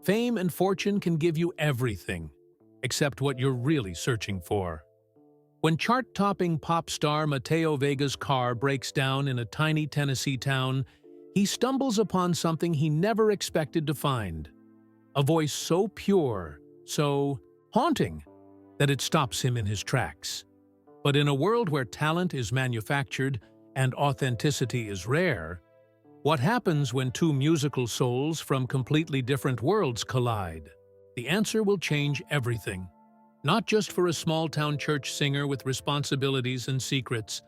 Fame and fortune can give you everything, except what you're really searching for. When chart-topping pop star Mateo Vega's car breaks down in a tiny Tennessee town, he stumbles upon something he never expected to find. A voice so pure, so haunting, that it stops him in his tracks. But in a world where talent is manufactured and authenticity is rare, what happens when two musical souls from completely different worlds collide? The answer will change everything. Not just for a small-town church singer with responsibilities and secrets,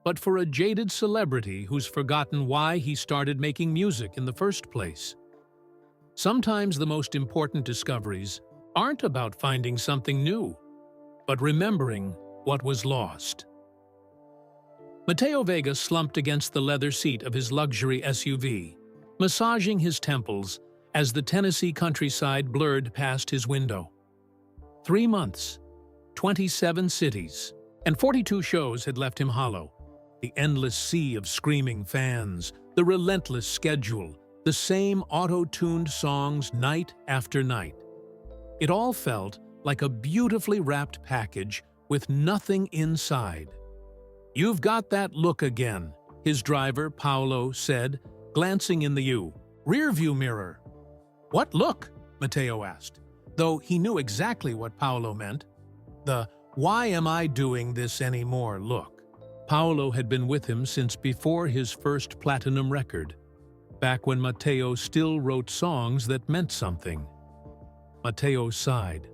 but for a jaded celebrity who's forgotten why he started making music in the first place. Sometimes the most important discoveries aren't about finding something new, but remembering what was lost. Mateo Vega slumped against the leather seat of his luxury SUV, massaging his temples as the Tennessee countryside blurred past his window. 3 months, 27 cities, and 42 shows had left him hollow. The endless sea of screaming fans, the relentless schedule, the same auto-tuned songs night after night. It all felt like a beautifully wrapped package with nothing inside. "You've got that look again," his driver, Paolo, said, glancing in the rearview mirror. "What look?" Mateo asked, though he knew exactly what Paolo meant. The "why am I doing this anymore" look. Paolo had been with him since before his first platinum record, back when Mateo still wrote songs that meant something. Mateo sighed.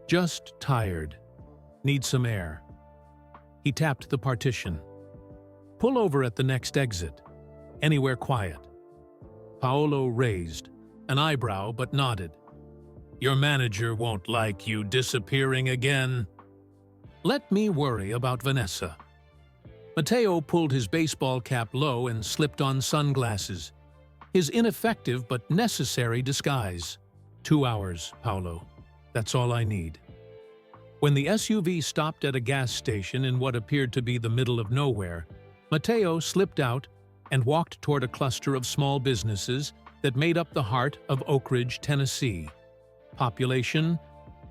"Just tired. Need some air." He tapped the partition. "Pull over at the next exit. Anywhere quiet." Paolo raised an eyebrow but nodded. "Your manager won't like you disappearing again." "Let me worry about Vanessa." Mateo pulled his baseball cap low and slipped on sunglasses, his ineffective but necessary disguise. 2 hours, Paolo. That's all I need." When the SUV stopped at a gas station in what appeared to be the middle of nowhere, Mateo slipped out and walked toward a cluster of small businesses that made up the heart of Oak Ridge, Tennessee. Population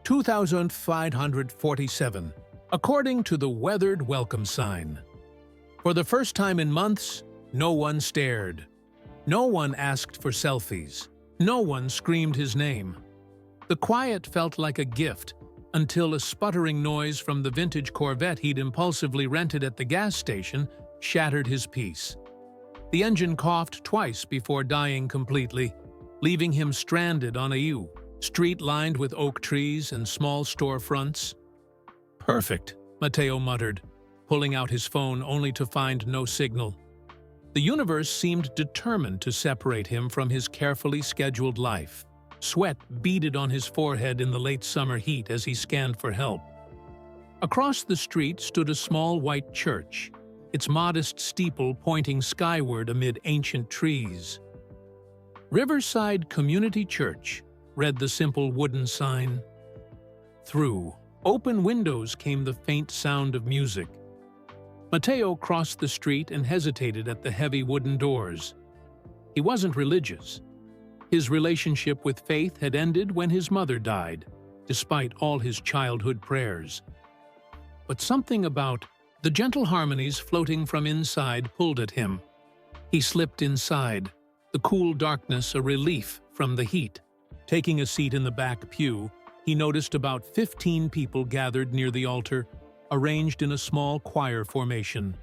2,547, according to the weathered welcome sign. For the first time in months, no one stared. No one asked for selfies. No one screamed his name. The quiet felt like a gift until a sputtering noise from the vintage Corvette he'd impulsively rented at the gas station shattered his peace. The engine coughed twice before dying completely, leaving him stranded on a street lined with oak trees and small storefronts. "Perfect," Mateo muttered, pulling out his phone only to find no signal. The universe seemed determined to separate him from his carefully scheduled life. Sweat beaded on his forehead in the late summer heat as he scanned for help. Across the street stood a small white church, its modest steeple pointing skyward amid ancient trees. "Riverside Community Church," read the simple wooden sign. Through open windows came the faint sound of music. Mateo crossed the street and hesitated at the heavy wooden doors. He wasn't religious. His relationship with faith had ended when his mother died, despite all his childhood prayers. But something about the gentle harmonies floating from inside pulled at him. He slipped inside, the cool darkness a relief from the heat. Taking a seat in the back pew, he noticed about 15 people gathered near the altar, arranged in a small choir formation.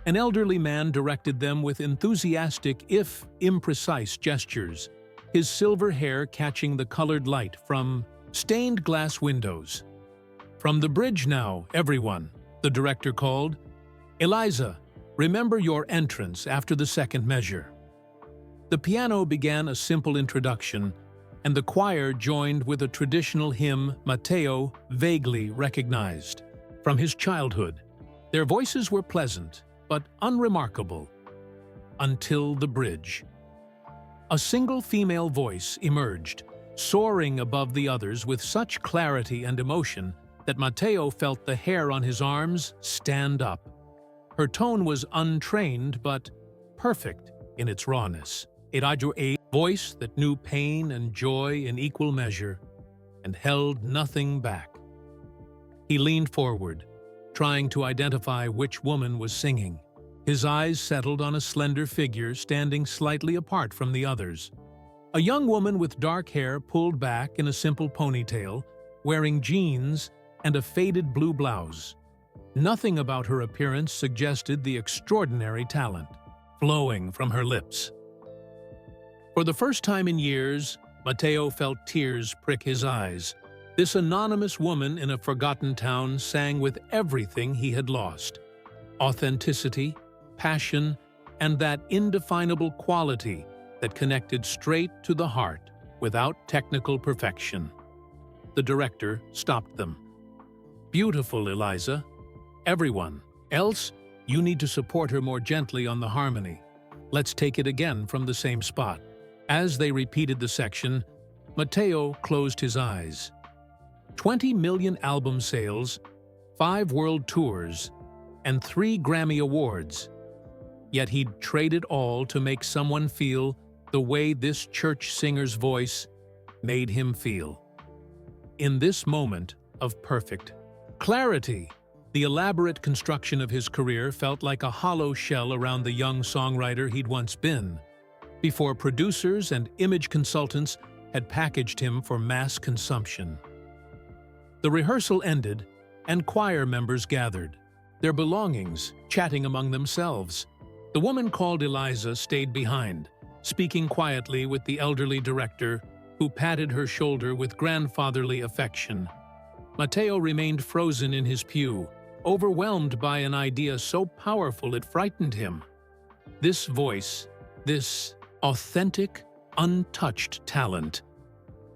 An elderly man directed them with enthusiastic, if imprecise, gestures, his silver hair catching the colored light from stained glass windows. "From the bridge now, everyone," the director called. "Eliza, remember your entrance after the second measure." The piano began a simple introduction, and the choir joined with a traditional hymn Mateo vaguely recognized from his childhood. Their voices were pleasant, but unremarkable. Until the bridge. A single female voice emerged, soaring above the others with such clarity and emotion that Mateo felt the hair on his arms stand up. Her tone was untrained but perfect in its rawness. a voice that knew pain and joy in equal measure and held nothing back. He leaned forward, trying to identify which woman was singing. His eyes settled on a slender figure standing slightly apart from the others. A young woman with dark hair pulled back in a simple ponytail, wearing jeans and a faded blue blouse. Nothing about her appearance suggested the extraordinary talent flowing from her lips. For the first time in years, Matteo felt tears prick his eyes. This anonymous woman in a forgotten town sang with everything he had lost: authenticity, passion, and that indefinable quality that connected straight to the heart without technical perfection. The director stopped them. "Beautiful, Eliza. Everyone else, you need to support her more gently on the harmony. Let's take it again from the same spot." As they repeated the section, Matteo closed his eyes. 20 million album sales, 5 world tours, and 3 Grammy Awards. Yet he'd trade it all to make someone feel the way this church singer's voice made him feel. In this moment of perfect clarity, the elaborate construction of his career felt like a hollow shell around the young songwriter he'd once been, before producers and image consultants had packaged him for mass consumption. The rehearsal ended, and choir members gathered, their belongings chatting among themselves. The woman called Eliza stayed behind, speaking quietly with the elderly director, who patted her shoulder with grandfatherly affection. Matteo remained frozen in his pew, overwhelmed by an idea so powerful it frightened him. This voice, this authentic, untouched talent,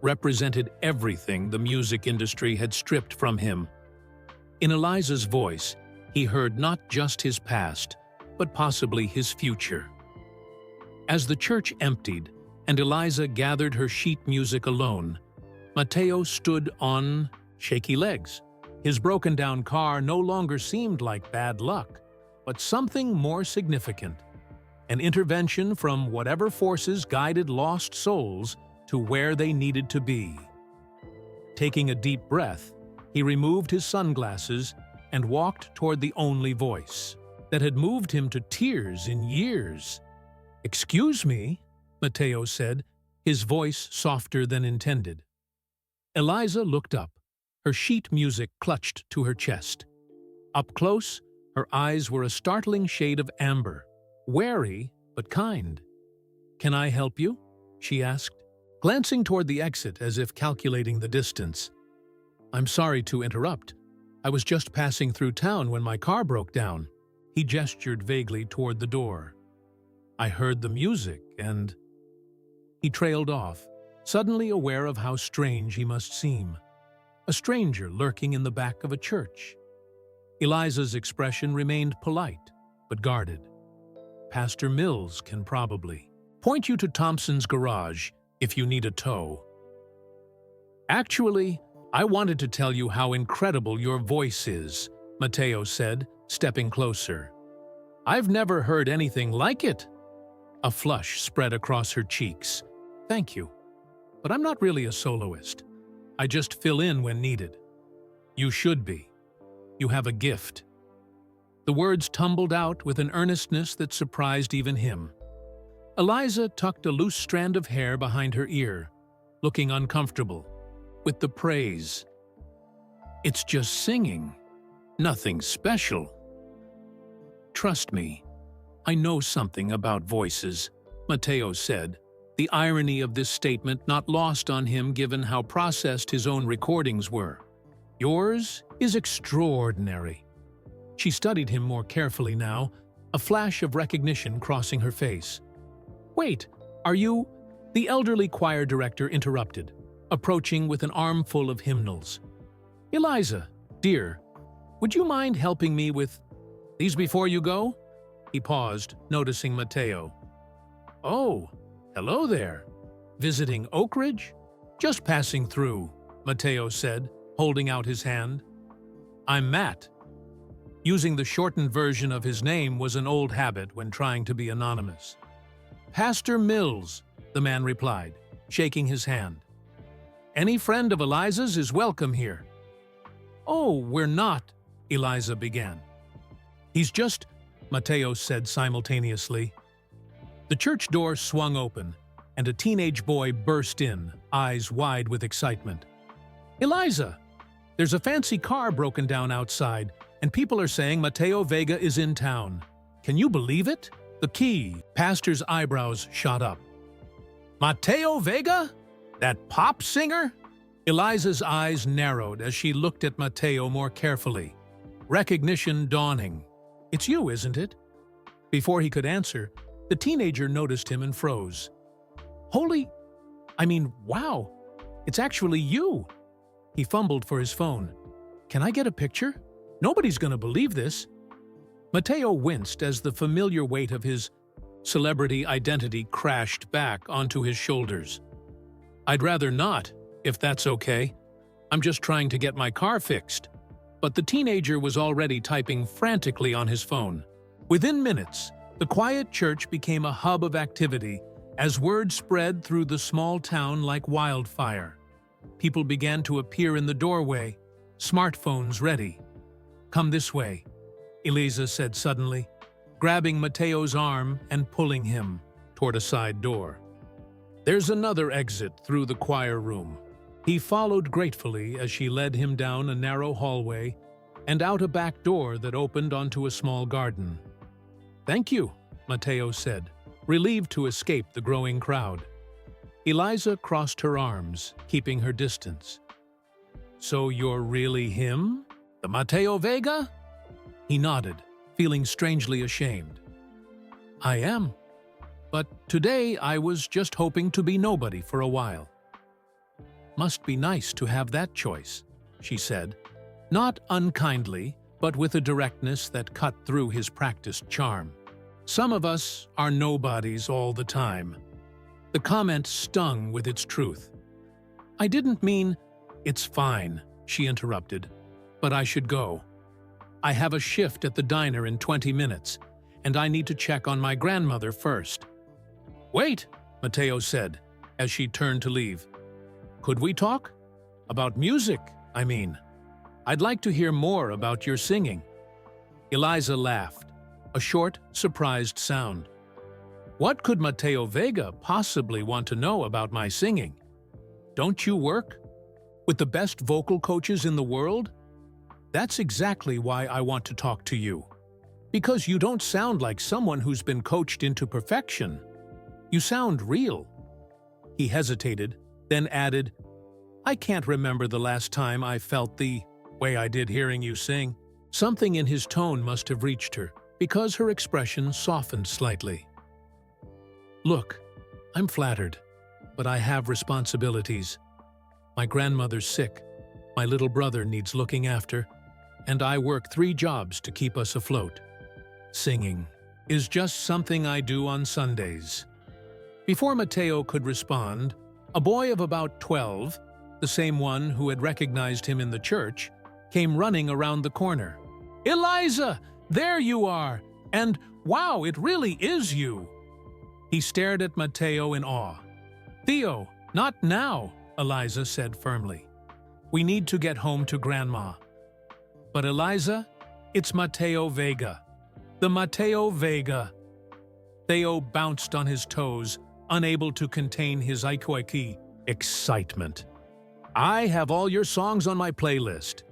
represented everything the music industry had stripped from him. In Eliza's voice, he heard not just his past, but possibly his future. As the church emptied and Eliza gathered her sheet music alone, Matteo stood on shaky legs. His broken-down car no longer seemed like bad luck, but something more significant: an intervention from whatever forces guided lost souls to where they needed to be. Taking a deep breath, he removed his sunglasses and walked toward the only voice that had moved him to tears in years. "Excuse me," Matteo said, his voice softer than intended. Eliza looked up, her sheet music clutched to her chest. Up close, her eyes were a startling shade of amber, wary but kind. "Can I help you?" she asked, glancing toward the exit as if calculating the distance. "I'm sorry to interrupt. I was just passing through town when my car broke down." He gestured vaguely toward the door. "I heard the music and—" He trailed off, suddenly aware of how strange he must seem. A stranger lurking in the back of a church. Eliza's expression remained polite, but guarded. "Pastor Mills can probably point you to Thompson's garage if you need a tow." "Actually, I wanted to tell you how incredible your voice is," Matteo said, stepping closer. "I've never heard anything like it." A flush spread across her cheeks. "Thank you, but I'm not really a soloist. I just fill in when needed." "You should be. You have a gift." The words tumbled out with an earnestness that surprised even him. Eliza tucked a loose strand of hair behind her ear, looking uncomfortable, with the praise. "It's just singing. Nothing special." "Trust me, I know something about voices," Matteo said, the irony of this statement not lost on him given how processed his own recordings were. "Yours is extraordinary." She studied him more carefully now, a flash of recognition crossing her face. "Wait, are you—" The elderly choir director interrupted, approaching with an armful of hymnals. "Eliza, dear, would you mind helping me with these before you go?" He paused, noticing Matteo. "Oh, hello there. Visiting Oak Ridge?" "Just passing through," Matteo said, holding out his hand. "I'm Matt." Using the shortened version of his name was an old habit when trying to be anonymous. Pastor Mills, the man replied, shaking his hand. Any friend of Eliza's is welcome here. Oh, we're not, Eliza began. He's just, Mateo said simultaneously. The church door swung open, and a teenage boy burst in, eyes wide with excitement. Eliza! There's a fancy car broken down outside, and people are saying Mateo Vega is in town. Can you believe it? The key. Pastor's eyebrows shot up. Mateo Vega? That pop singer? Eliza's eyes narrowed as she looked at Mateo more carefully. Recognition dawning. It's you, isn't it? Before he could answer, the teenager noticed him and froze. Wow, it's actually you. He fumbled for his phone. Can I get a picture? Nobody's gonna believe this. Mateo winced as the familiar weight of his celebrity identity crashed back onto his shoulders. I'd rather not, if that's okay. I'm just trying to get my car fixed. But the teenager was already typing frantically on his phone. Within minutes, the quiet church became a hub of activity as word spread through the small town like wildfire. People began to appear in the doorway, smartphones ready. Come this way, Eliza said suddenly, grabbing Mateo's arm and pulling him toward a side door. There's another exit through the choir room. He followed gratefully as she led him down a narrow hallway and out a back door that opened onto a small garden. Thank you, Mateo said, relieved to escape the growing crowd. Eliza crossed her arms, keeping her distance. So you're really him? The Mateo Vega? He nodded, feeling strangely ashamed. I am. But today I was just hoping to be nobody for a while. Must be nice to have that choice, she said, not unkindly, but with a directness that cut through his practiced charm. Some of us are nobodies all the time. The comment stung with its truth. I didn't mean, it's fine, she interrupted, but I should go. I have a shift at the diner in 20 minutes, and I need to check on my grandmother first. Wait, Mateo said, as she turned to leave. Could we talk? About music, I mean. I'd like to hear more about your singing. Eliza laughed, a short, surprised sound. What could Mateo Vega possibly want to know about my singing? Don't you work with the best vocal coaches in the world? That's exactly why I want to talk to you. Because you don't sound like someone who's been coached into perfection. You sound real. He hesitated, then added, I can't remember the last time I felt the way I did hearing you sing. Something in his tone must have reached her, because her expression softened slightly. Look, I'm flattered, but I have responsibilities. My grandmother's sick, my little brother needs looking after, and I work 3 jobs to keep us afloat. Singing is just something I do on Sundays. Before Mateo could respond, a boy of about 12, the same one who had recognized him in the church, came running around the corner. Eliza, there you are! And wow, it really is you! He stared at Mateo in awe. Theo, not now, Eliza said firmly. We need to get home to Grandma. But Eliza, it's Mateo Vega. The Mateo Vega. Theo bounced on his toes, unable to contain his ikoiki excitement. I have all your songs on my playlist.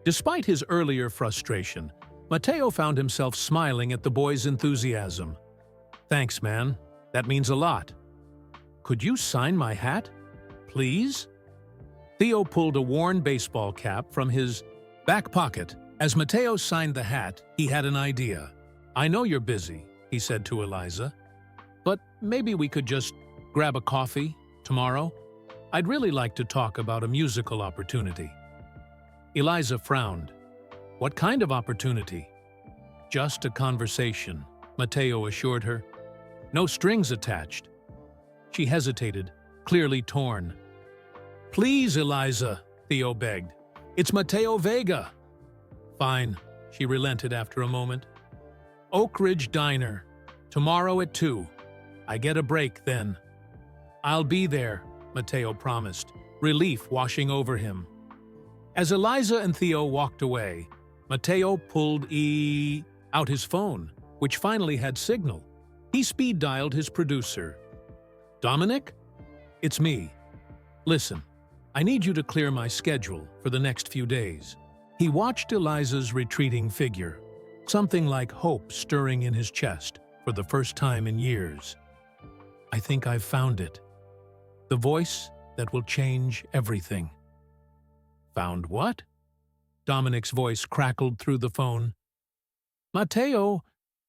Despite his earlier frustration, Mateo found himself smiling at the boy's enthusiasm. Thanks, man. That means a lot. Could you sign my hat? Please? Theo pulled a worn baseball cap from his back pocket. As Mateo signed the hat, he had an idea. I know you're busy, he said to Eliza, but maybe we could just grab a coffee tomorrow? I'd really like to talk about a musical opportunity. Eliza frowned. What kind of opportunity? Just a conversation, Mateo assured her. No strings attached. She hesitated, clearly torn. Please, Eliza, Theo begged. It's Mateo Vega. Fine, she relented after a moment. Oak Ridge Diner, tomorrow at 2. I get a break then. I'll be there, Mateo promised, relief washing over him. As Eliza and Theo walked away, Mateo pulled out his phone, which finally had signal. He speed-dialed his producer. Dominic? It's me. Listen, I need you to clear my schedule for the next few days. He watched Eliza's retreating figure, something like hope stirring in his chest for the first time in years. I think I've found it. The voice that will change everything. Found what? Dominic's voice crackled through the phone. Mateo,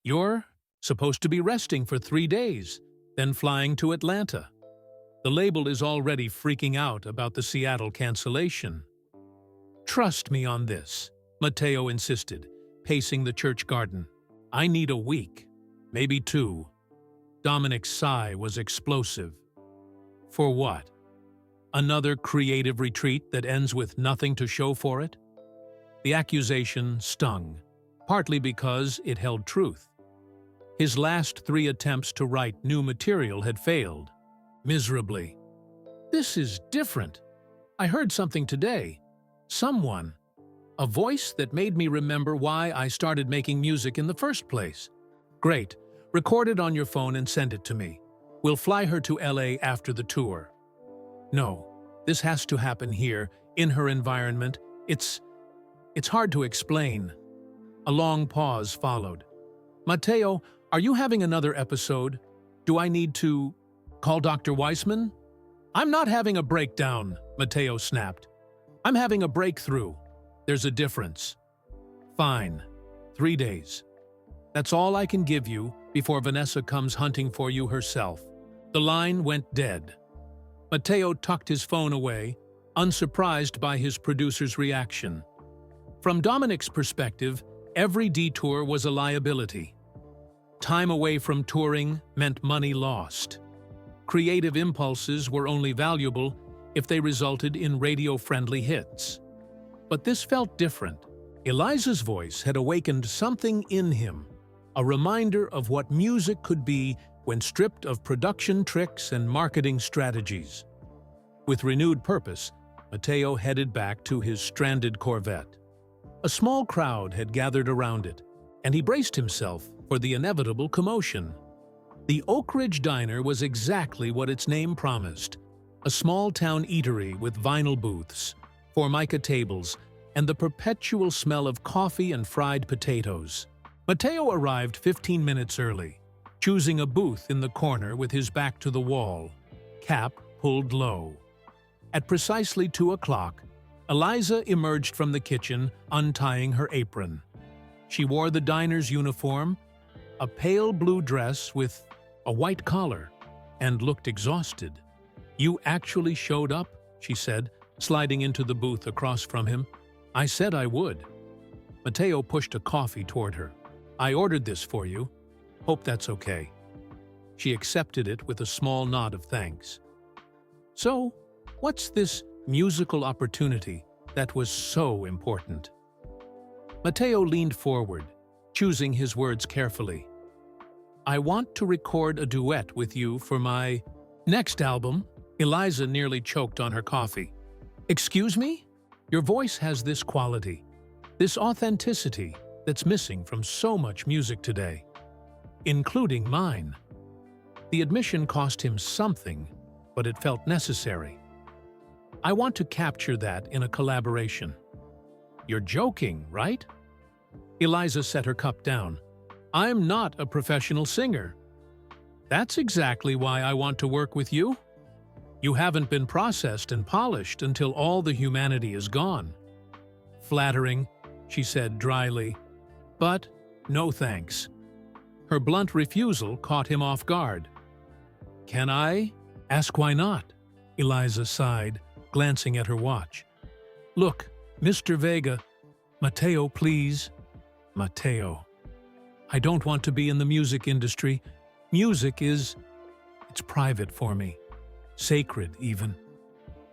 you're supposed to be resting for 3 days, then flying to Atlanta. The label is already freaking out about the Seattle cancellation. Trust me on this, Mateo insisted, pacing the church garden. I need a week, maybe 2. Dominic's sigh was explosive. For what? Another creative retreat that ends with nothing to show for it? The accusation stung, partly because it held truth. His last 3 attempts to write new material had failed, miserably. This is different. I heard something today. Someone. A voice that made me remember why I started making music in the first place. Great. Record it on your phone and send it to me. We'll fly her to LA after the tour. No, this has to happen here, in her environment. It's hard to explain. A long pause followed. Mateo, are you having another episode? Do I need to call Dr. Weissman? I'm not having a breakdown, Mateo snapped. I'm having a breakthrough. There's a difference. Fine. 3 days. That's all I can give you before Vanessa comes hunting for you herself. The line went dead. Mateo tucked his phone away, unsurprised by his producer's reaction. From Dominic's perspective, every detour was a liability. Time away from touring meant money lost. Creative impulses were only valuable if they resulted in radio-friendly hits. But this felt different. Eliza's voice had awakened something in him, a reminder of what music could be when stripped of production tricks and marketing strategies. With renewed purpose, Mateo headed back to his stranded Corvette. A small crowd had gathered around it, and he braced himself for the inevitable commotion. The Oak Ridge Diner was exactly what its name promised, a small-town eatery with vinyl booths, formica tables, and the perpetual smell of coffee and fried potatoes. Mateo arrived 15 minutes early, choosing a booth in the corner with his back to the wall, cap pulled low. At precisely 2 o'clock, Eliza emerged from the kitchen, untying her apron. She wore the diner's uniform, a pale blue dress with a white collar, and looked exhausted. You actually showed up, she said, sliding into the booth across from him. I said I would. Mateo pushed a coffee toward her. I ordered this for you. Hope that's okay. She accepted it with a small nod of thanks. So, what's this musical opportunity that was so important? Mateo leaned forward, choosing his words carefully. I want to record a duet with you for my next album. Eliza nearly choked on her coffee. Excuse me? Your voice has this quality, this authenticity that's missing from so much music today, including mine. The admission cost him something, but it felt necessary. I want to capture that in a collaboration. You're joking, right? Eliza set her cup down. I'm not a professional singer. That's exactly why I want to work with you. You haven't been processed and polished until all the humanity is gone. Flattering, she said dryly, but no thanks. Her blunt refusal caught him off guard. Can I ask why not? Eliza sighed, glancing at her watch. Look, Mr. Vega. Mateo, please. Mateo. I don't want to be in the music industry. Music it's private for me. Sacred, even.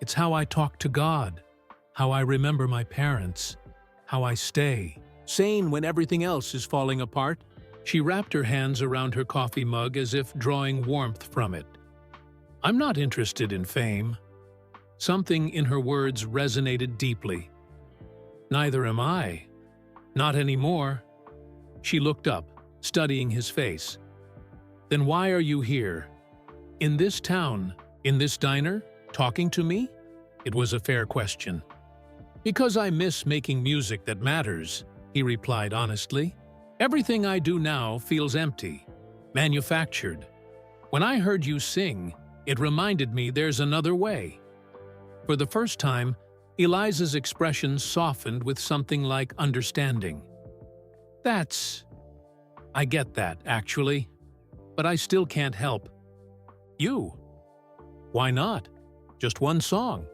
It's how I talk to God, how I remember my parents, how I stay sane when everything else is falling apart, She wrapped her hands around her coffee mug as if drawing warmth from it. I'm not interested in fame. Something in her words resonated deeply. Neither am I. Not anymore. She looked up, studying his face. Then why are you here? In this town, in this diner, talking to me? It was a fair question. Because I miss making music that matters, he replied honestly. Everything I do now feels empty, manufactured. When I heard you sing, it reminded me there's another way. For the first time, Eliza's expression softened with something like understanding. I get that, actually. But I still can't help. You? Why not? Just one song.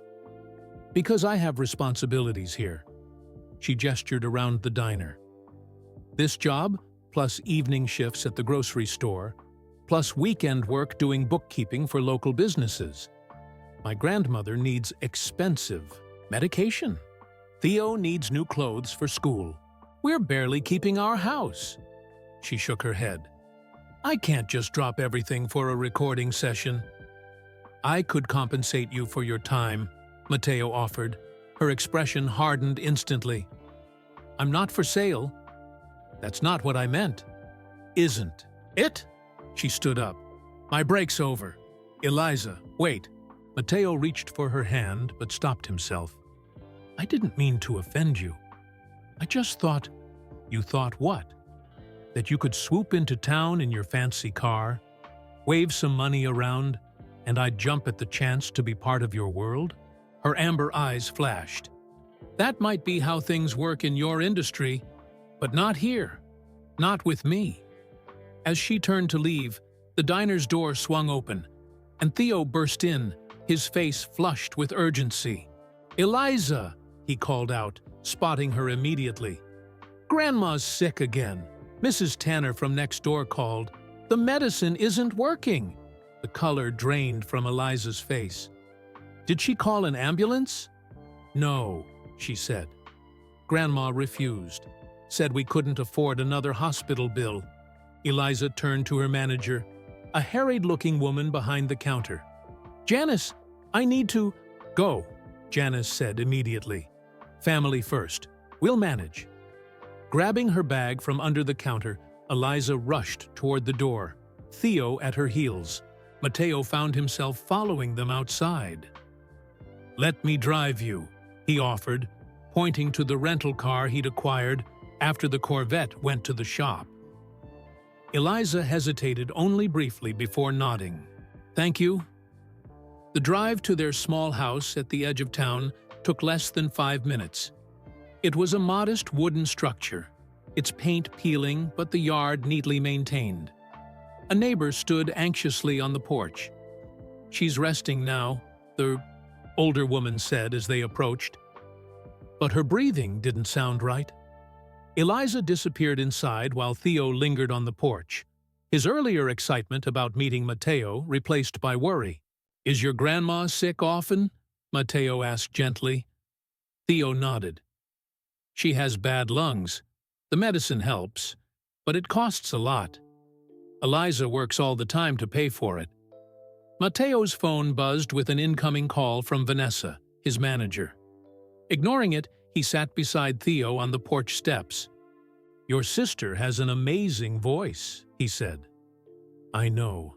Because I have responsibilities here. She gestured around the diner. This job, plus evening shifts at the grocery store, plus weekend work doing bookkeeping for local businesses. My grandmother needs expensive medication. Theo needs new clothes for school. We're barely keeping our house. She shook her head. I can't just drop everything for a recording session. I could compensate you for your time, Mateo offered. Her expression hardened instantly. I'm not for sale. That's not what I meant. Isn't it? She stood up. My break's over. Eliza, wait. Mateo reached for her hand but stopped himself. I didn't mean to offend you. I just thought... You thought what? That you could swoop into town in your fancy car, wave some money around, and I'd jump at the chance to be part of your world? Her amber eyes flashed. That might be how things work in your industry, but not here. Not with me. As she turned to leave, the diner's door swung open, and Theo burst in, his face flushed with urgency. Eliza, he called out, spotting her immediately. Grandma's sick again. Mrs. Tanner from next door called. The medicine isn't working. The color drained from Eliza's face. Did she call an ambulance? No, she said. Grandma refused. Said we couldn't afford another hospital bill. Eliza turned to her manager, a harried-looking woman behind the counter. Janice, I need to... Go, Janice said immediately. Family first. We'll manage. Grabbing her bag from under the counter, Eliza rushed toward the door, Theo at her heels. Mateo found himself following them outside. Let me drive you, he offered, pointing to the rental car he'd acquired after the Corvette went to the shop. Eliza hesitated only briefly before nodding. Thank you. The drive to their small house at the edge of town took less than 5 minutes. It was a modest wooden structure, its paint peeling but the yard neatly maintained. A neighbor stood anxiously on the porch. She's resting now, the older woman said as they approached. But her breathing didn't sound right. Eliza disappeared inside while Theo lingered on the porch, his earlier excitement about meeting Mateo replaced by worry. Is your grandma sick often? Mateo asked gently. Theo nodded. She has bad lungs. The medicine helps, but it costs a lot. Eliza works all the time to pay for it. Mateo's phone buzzed with an incoming call from Vanessa, his manager. Ignoring it, he sat beside Theo on the porch steps. Your sister has an amazing voice, he said. I know.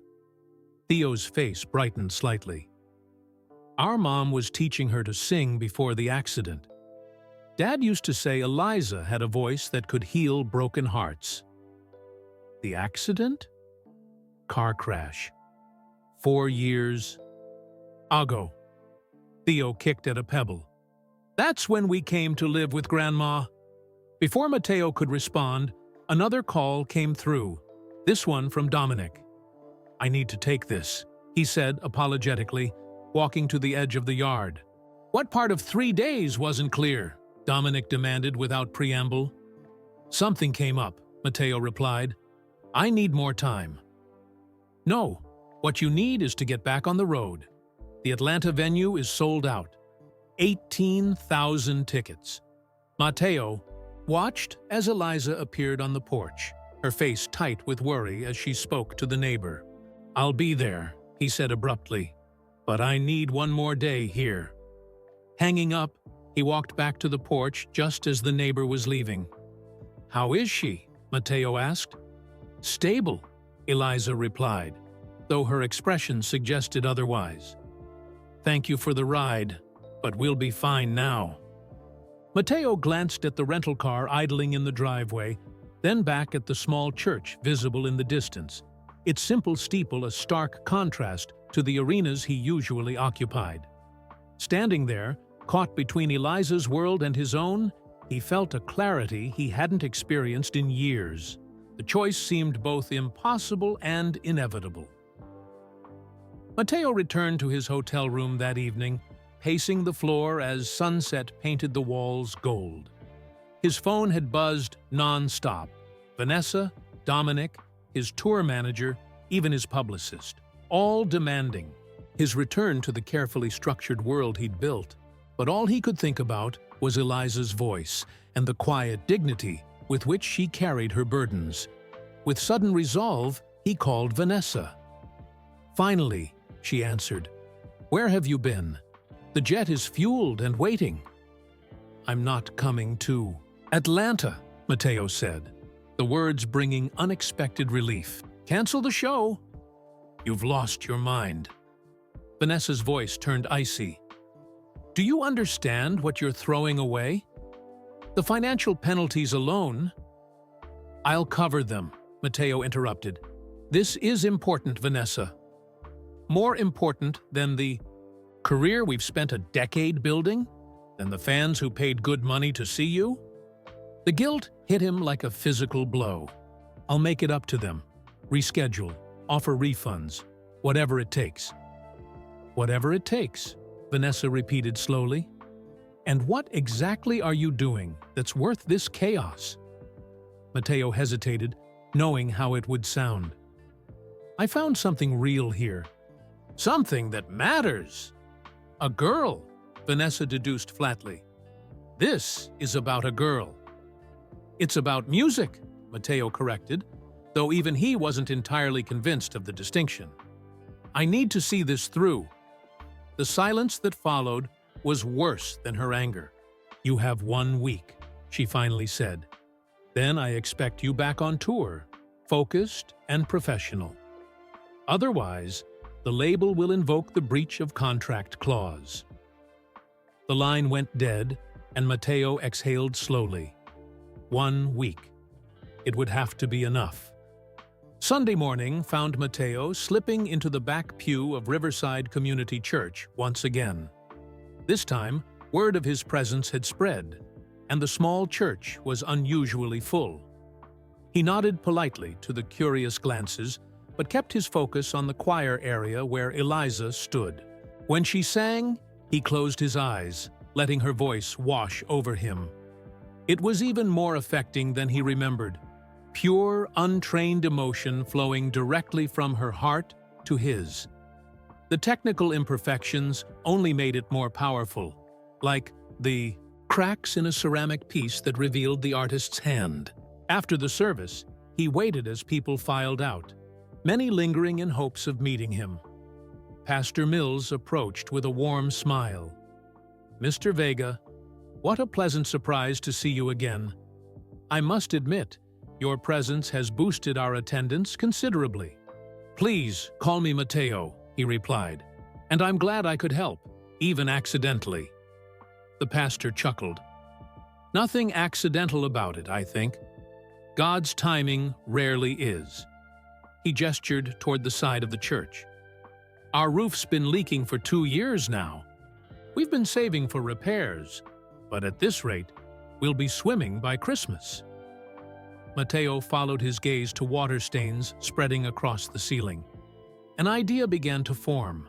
Theo's face brightened slightly. Our mom was teaching her to sing before the accident. Dad used to say Eliza had a voice that could heal broken hearts. The accident? Car crash. 4 years. Ago. Theo kicked at a pebble. That's when we came to live with Grandma. Before Mateo could respond, another call came through, this one from Dominic. I need to take this, he said apologetically, walking to the edge of the yard. What part of 3 days wasn't clear? Dominic demanded without preamble. Something came up, Mateo replied. I need more time. No, what you need is to get back on the road. The Atlanta venue is sold out. 18,000 tickets. Mateo watched as Eliza appeared on the porch, her face tight with worry as she spoke to the neighbor. "I'll be there," he said abruptly, "but I need one more day here." Hanging up, he walked back to the porch just as the neighbor was leaving. "How is she?" Mateo asked. "Stable," Eliza replied, though her expression suggested otherwise. "Thank you for the ride, but we'll be fine now." Mateo glanced at the rental car idling in the driveway, then back at the small church visible in the distance, its simple steeple a stark contrast to the arenas he usually occupied. Standing there, caught between Eliza's world and his own, he felt a clarity he hadn't experienced in years. The choice seemed both impossible and inevitable. Mateo returned to his hotel room that evening, pacing the floor as sunset painted the walls gold. His phone had buzzed non-stop. Vanessa, Dominic, his tour manager, even his publicist, all demanding his return to the carefully structured world he'd built. But all he could think about was Eliza's voice and the quiet dignity with which she carried her burdens. With sudden resolve, he called Vanessa. "Finally," she answered. "Where have you been? The jet is fueled and waiting." "I'm not coming to Atlanta," Mateo said, the words bringing unexpected relief. "Cancel the show." "You've lost your mind." Vanessa's voice turned icy. "Do you understand what you're throwing away? The financial penalties alone—" "I'll cover them," Mateo interrupted. "This is important, Vanessa. More important than the career we've spent a decade building? Than the fans who paid good money to see you?" The guilt hit him like a physical blow. "I'll make it up to them. Reschedule. Offer refunds. Whatever it takes." "Whatever it takes," Vanessa repeated slowly. "And what exactly are you doing that's worth this chaos?" Mateo hesitated, knowing how it would sound. "I found something real here. Something that matters." "A girl," Vanessa deduced flatly. "This is about a girl." "It's about music," Mateo corrected, though even he wasn't entirely convinced of the distinction. "I need to see this through." The silence that followed was worse than her anger. "You have 1 week," she finally said. "Then I expect you back on tour, focused and professional. Otherwise, the label will invoke the breach of contract clause." The line went dead, and Mateo exhaled slowly. 1 week. It would have to be enough. Sunday morning found Mateo slipping into the back pew of Riverside Community Church once again. This time, word of his presence had spread, and the small church was unusually full. He nodded politely to the curious glances, but kept his focus on the choir area where Eliza stood. When she sang, he closed his eyes, letting her voice wash over him. It was even more affecting than he remembered. Pure, untrained emotion flowing directly from her heart to his. The technical imperfections only made it more powerful, like the cracks in a ceramic piece that revealed the artist's hand. After the service, he waited as people filed out, many lingering in hopes of meeting him. Pastor Mills approached with a warm smile. "Mr. Vega, what a pleasant surprise to see you again. I must admit, your presence has boosted our attendance considerably." "Please call me Mateo," he replied, "and I'm glad I could help, even accidentally." The pastor chuckled. "Nothing accidental about it, I think. God's timing rarely is." He gestured toward the side of the church. "Our roof's been leaking for 2 years now. We've been saving for repairs, but at this rate, we'll be swimming by Christmas." Mateo followed his gaze to water stains spreading across the ceiling. An idea began to form,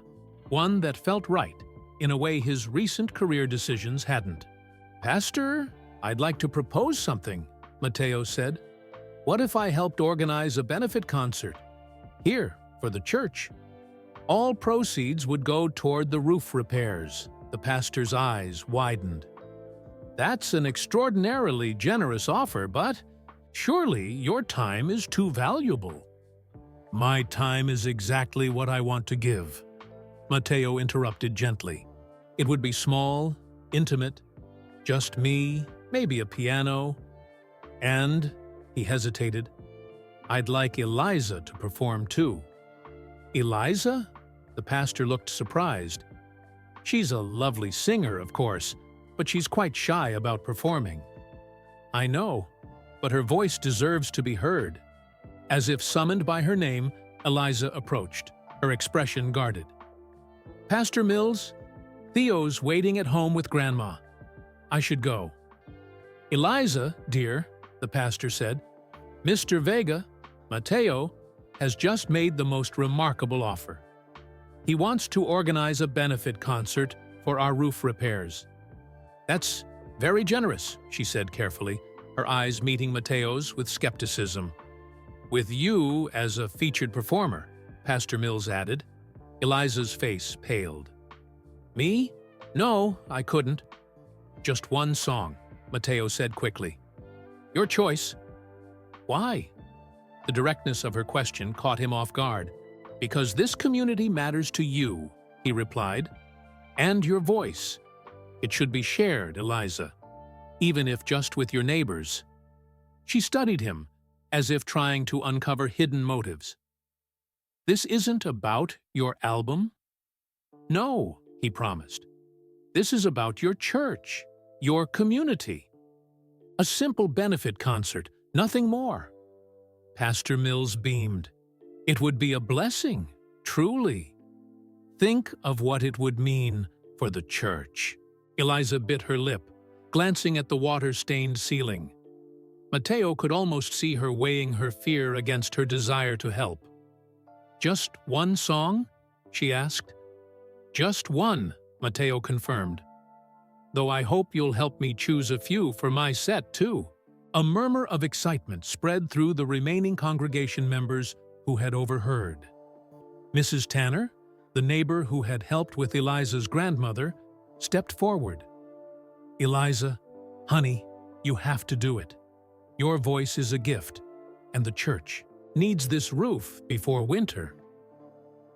one that felt right, in a way his recent career decisions hadn't. "Pastor, I'd like to propose something," Mateo said. "What if I helped organize a benefit concert? Here, for the church. All proceeds would go toward the roof repairs." The pastor's eyes widened. "That's an extraordinarily generous offer, but," Surely your time is too valuable. My time is exactly what I want to give, Matteo interrupted gently. It would be small, intimate, just me, maybe a piano, and, he hesitated, I'd like Eliza to perform too. Eliza? The pastor looked surprised. She's a lovely singer, of course, but she's quite shy about performing. I know, but her voice deserves to be heard. As if summoned by her name, Eliza approached, her expression guarded. Pastor Mills, Theo's waiting at home with Grandma. I should go. Eliza, dear, the pastor said, Mr. Vega, Matteo, has just made the most remarkable offer. He wants to organize a benefit concert for our roof repairs. That's very generous, she said carefully, her eyes meeting Matteo's with skepticism. With you as a featured performer, Pastor Mills added. Eliza's face paled. Me? No, I couldn't. Just one song, Matteo said quickly. Your choice. Why? The directness of her question caught him off guard. Because this community matters to you, he replied. And your voice. It should be shared, Eliza, even if just with your neighbors. She studied him, as if trying to uncover hidden motives. This isn't about your album? No, he promised. This is about your church, your community. A simple benefit concert, nothing more. Pastor Mills beamed. It would be a blessing, truly. Think of what it would mean for the church. Eliza bit her lip, glancing at the water-stained ceiling. Matteo could almost see her weighing her fear against her desire to help. Just one song? She asked. Just one, Matteo confirmed. Though I hope you'll help me choose a few for my set, too. A murmur of excitement spread through the remaining congregation members who had overheard. Mrs. Tanner, the neighbor who had helped with Eliza's grandmother, stepped forward. Eliza, honey, you have to do it. Your voice is a gift, and the church needs this roof before winter.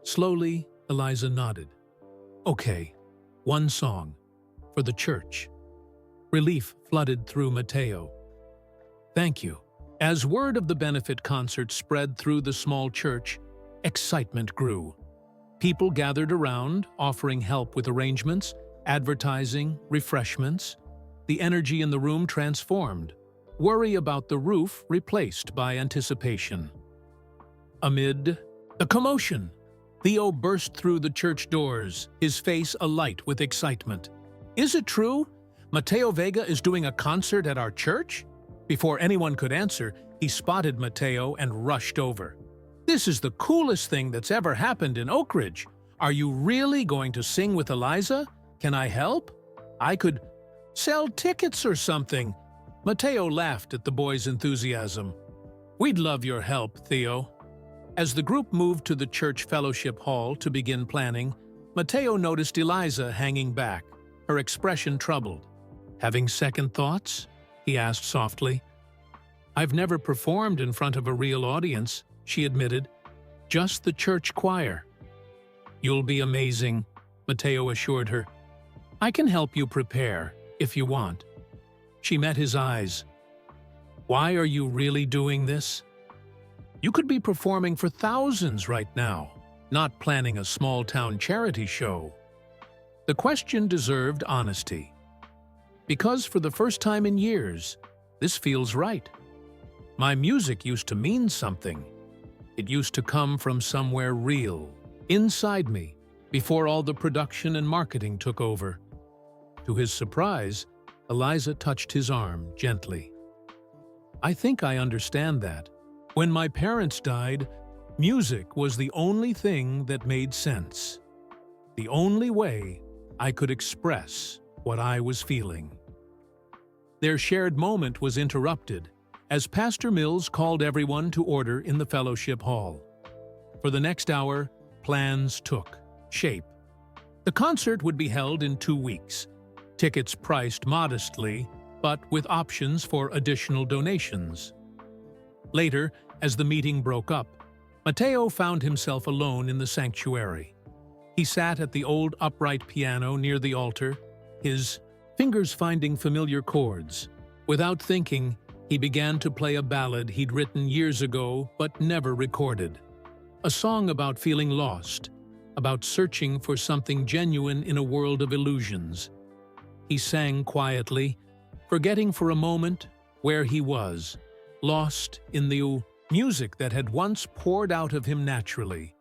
Slowly, Eliza nodded. Okay, one song, for the church. Relief flooded through Matteo. Thank you. As word of the benefit concert spread through the small church, excitement grew. People gathered around, offering help with arrangements, advertising, refreshments. The energy in the room transformed. Worry about the roof replaced by anticipation. Amid the commotion, Theo burst through the church doors, his face alight with excitement. Is it true? Matteo Vega is doing a concert at our church? Before anyone could answer, he spotted Matteo and rushed over. This is the coolest thing that's ever happened in Oak Ridge. Are you really going to sing with Eliza? Can I help? I could sell tickets or something. Matteo laughed at the boy's enthusiasm. We'd love your help, Theo. As the group moved to the church fellowship hall to begin planning, Matteo noticed Eliza hanging back, her expression troubled. Having second thoughts? He asked softly. I've never performed in front of a real audience, she admitted. Just the church choir. You'll be amazing, Matteo assured her. I can help you prepare, if you want. She met his eyes. Why are you really doing this? You could be performing for thousands right now, not planning a small-town charity show. The question deserved honesty. Because for the first time in years, this feels right. My music used to mean something. It used to come from somewhere real, inside me, before all the production and marketing took over. To his surprise, Eliza touched his arm gently. I think I understand that. When my parents died, music was the only thing that made sense. The only way I could express what I was feeling. Their shared moment was interrupted as Pastor Mills called everyone to order in the fellowship hall. For the next hour, plans took shape. The concert would be held in 2 weeks. Tickets priced modestly, but with options for additional donations. Later, as the meeting broke up, Matteo found himself alone in the sanctuary. He sat at the old upright piano near the altar, his fingers finding familiar chords. Without thinking, he began to play a ballad he'd written years ago but never recorded. A song about feeling lost, about searching for something genuine in a world of illusions. He sang quietly, forgetting for a moment where he was, lost in the music that had once poured out of him naturally,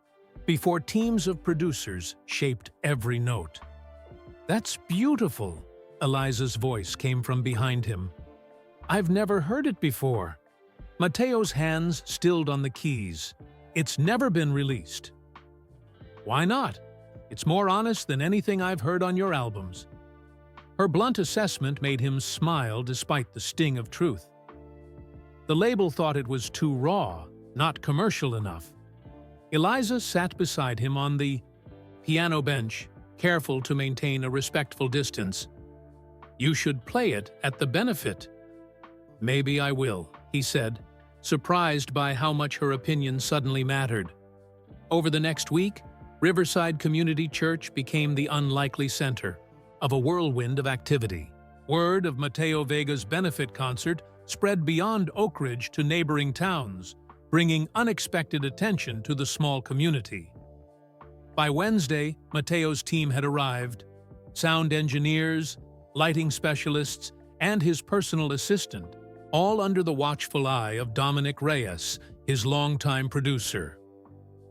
before teams of producers shaped every note. "That's beautiful," Eliza's voice came from behind him. "I've never heard it before." Matteo's hands stilled on the keys. "It's never been released." "Why not? It's more honest than anything I've heard on your albums." Her blunt assessment made him smile despite the sting of truth. The label thought it was too raw, not commercial enough. Eliza sat beside him on the piano bench, careful to maintain a respectful distance. "You should play it at the benefit." "Maybe I will," he said, surprised by how much her opinion suddenly mattered. Over the next week, Riverside Community Church became the unlikely center of a whirlwind of activity. Word of Matteo Vega's benefit concert spread beyond Oak Ridge to neighboring towns, bringing unexpected attention to the small community. By Wednesday, Matteo's team had arrived: sound engineers, lighting specialists, and his personal assistant, all under the watchful eye of Dominic Reyes, his longtime producer.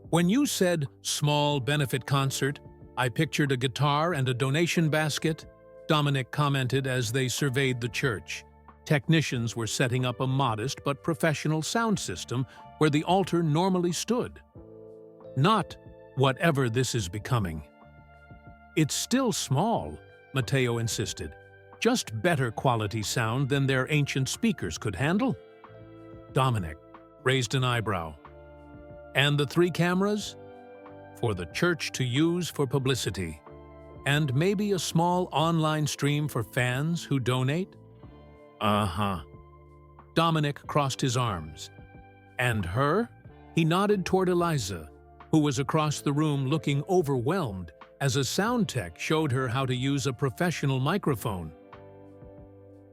"When you said small benefit concert, I pictured a guitar and a donation basket," Dominic commented as they surveyed the church. Technicians were setting up a modest but professional sound system where the altar normally stood. "Not whatever this is becoming." "It's still small," Matteo insisted. "Just better quality sound than their ancient speakers could handle." Dominic raised an eyebrow. "And the 3 cameras?" "For the church to use for publicity. And maybe a small online stream for fans who donate?" "Uh-huh." Dominic crossed his arms. "And her?" He nodded toward Eliza, who was across the room looking overwhelmed as a sound tech showed her how to use a professional microphone.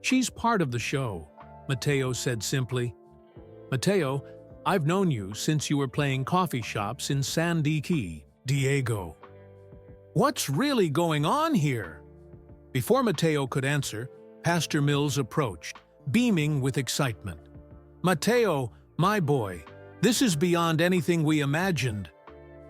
"She's part of the show," Matteo said simply. "Matteo, I've known you since you were playing coffee shops in San Diego." "What's really going on here?" Before Matteo could answer, Pastor Mills approached, beaming with excitement. "Matteo, my boy, this is beyond anything we imagined.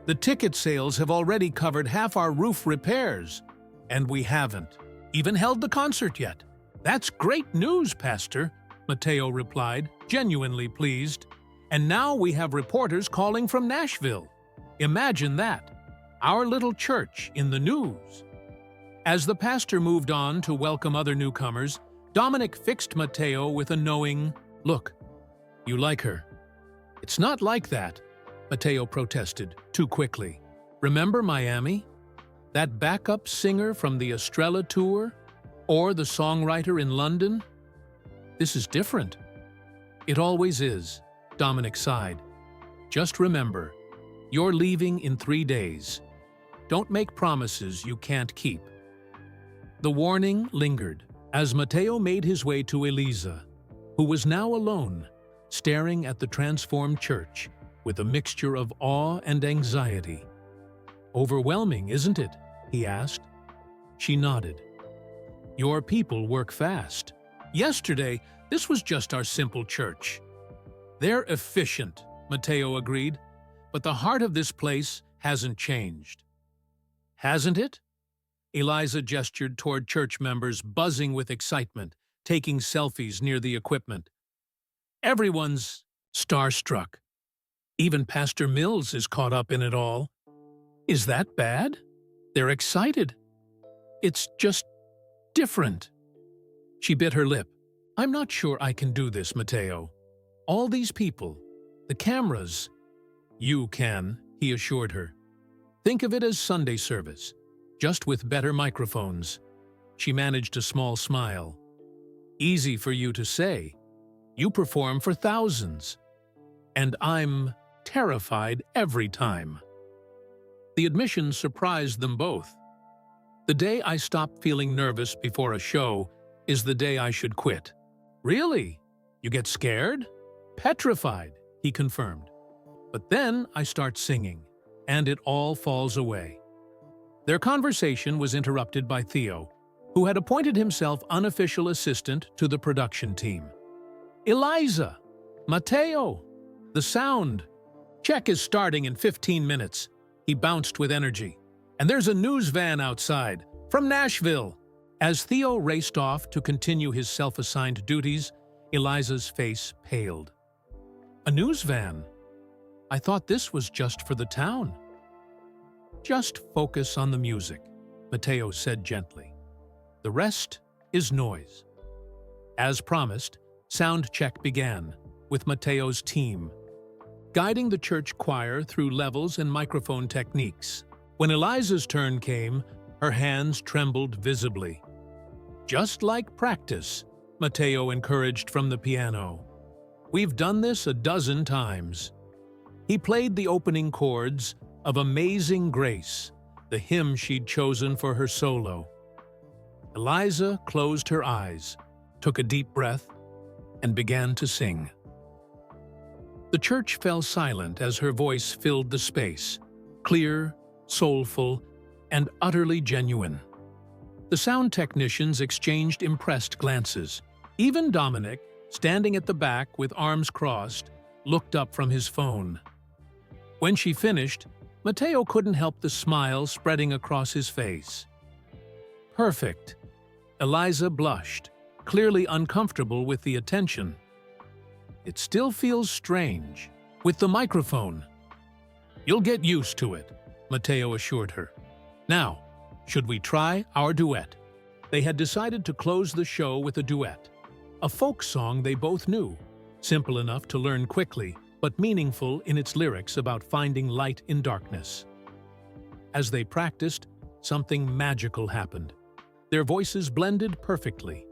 The ticket sales have already covered half our roof repairs, and we haven't even held the concert yet." "That's great news, Pastor," Matteo replied, genuinely pleased. "And now we have reporters calling from Nashville. Imagine that. Our little church in the news." As the pastor moved on to welcome other newcomers, Dominic fixed Matteo with a knowing look. "You like her?" "It's not like that," Matteo protested, too quickly. "Remember Miami? That backup singer from the Estrella tour? Or the songwriter in London? This is different." "It always is," Dominic sighed. "Just remember, you're leaving in 3 days. Don't make promises you can't keep." The warning lingered as Matteo made his way to Eliza, who was now alone, staring at the transformed church with a mixture of awe and anxiety. "Overwhelming, isn't it?" he asked. She nodded. "Your people work fast. Yesterday, this was just our simple church." "They're efficient," Matteo agreed, "but the heart of this place hasn't changed." "Hasn't it?" Eliza gestured toward church members buzzing with excitement, taking selfies near the equipment. "Everyone's starstruck. Even Pastor Mills is caught up in it all." "Is that bad?" "They're excited. It's just different." She bit her lip. "I'm not sure I can do this, Matteo. All these people, the cameras." "You can," he assured her. "Think of it as Sunday service, just with better microphones." She managed a small smile. "Easy for you to say. You perform for thousands." and I'm terrified every time." The admission surprised them both. "The day I stop feeling nervous before a show is the day I should quit." "Really? You get scared?" "Petrified," he confirmed. "But then I start singing, and it all falls away." Their conversation was interrupted by Theo, who had appointed himself unofficial assistant to the production team. "Eliza! Matteo! The sound! Check is starting in 15 minutes. He bounced with energy. "And there's a news van outside, from Nashville." As Theo raced off to continue his self-assigned duties, Eliza's face paled. "A news van? I thought this was just for the town." "Just focus on the music," Matteo said gently. "The rest is noise." As promised, sound check began, with Matteo's team, guiding the church choir through levels and microphone techniques. When Eliza's turn came, her hands trembled visibly. "Just like practice," Matteo encouraged from the piano. "We've done this a dozen times." He played the opening chords of Amazing Grace, the hymn she'd chosen for her solo. Eliza closed her eyes, took a deep breath, and began to sing. The church fell silent as her voice filled the space, clear, soulful, and utterly genuine. The sound technicians exchanged impressed glances. Even Dominic, standing at the back with arms crossed, looked up from his phone. When she finished, Matteo couldn't help the smile spreading across his face. "Perfect." Eliza blushed, clearly uncomfortable with the attention. "It still feels strange, with the microphone." "You'll get used to it," Matteo assured her. "Now, should we try our duet?" They had decided to close the show with a duet, a folk song they both knew, simple enough to learn quickly, but meaningful in its lyrics about finding light in darkness. As they practiced, something magical happened. Their voices blended perfectly,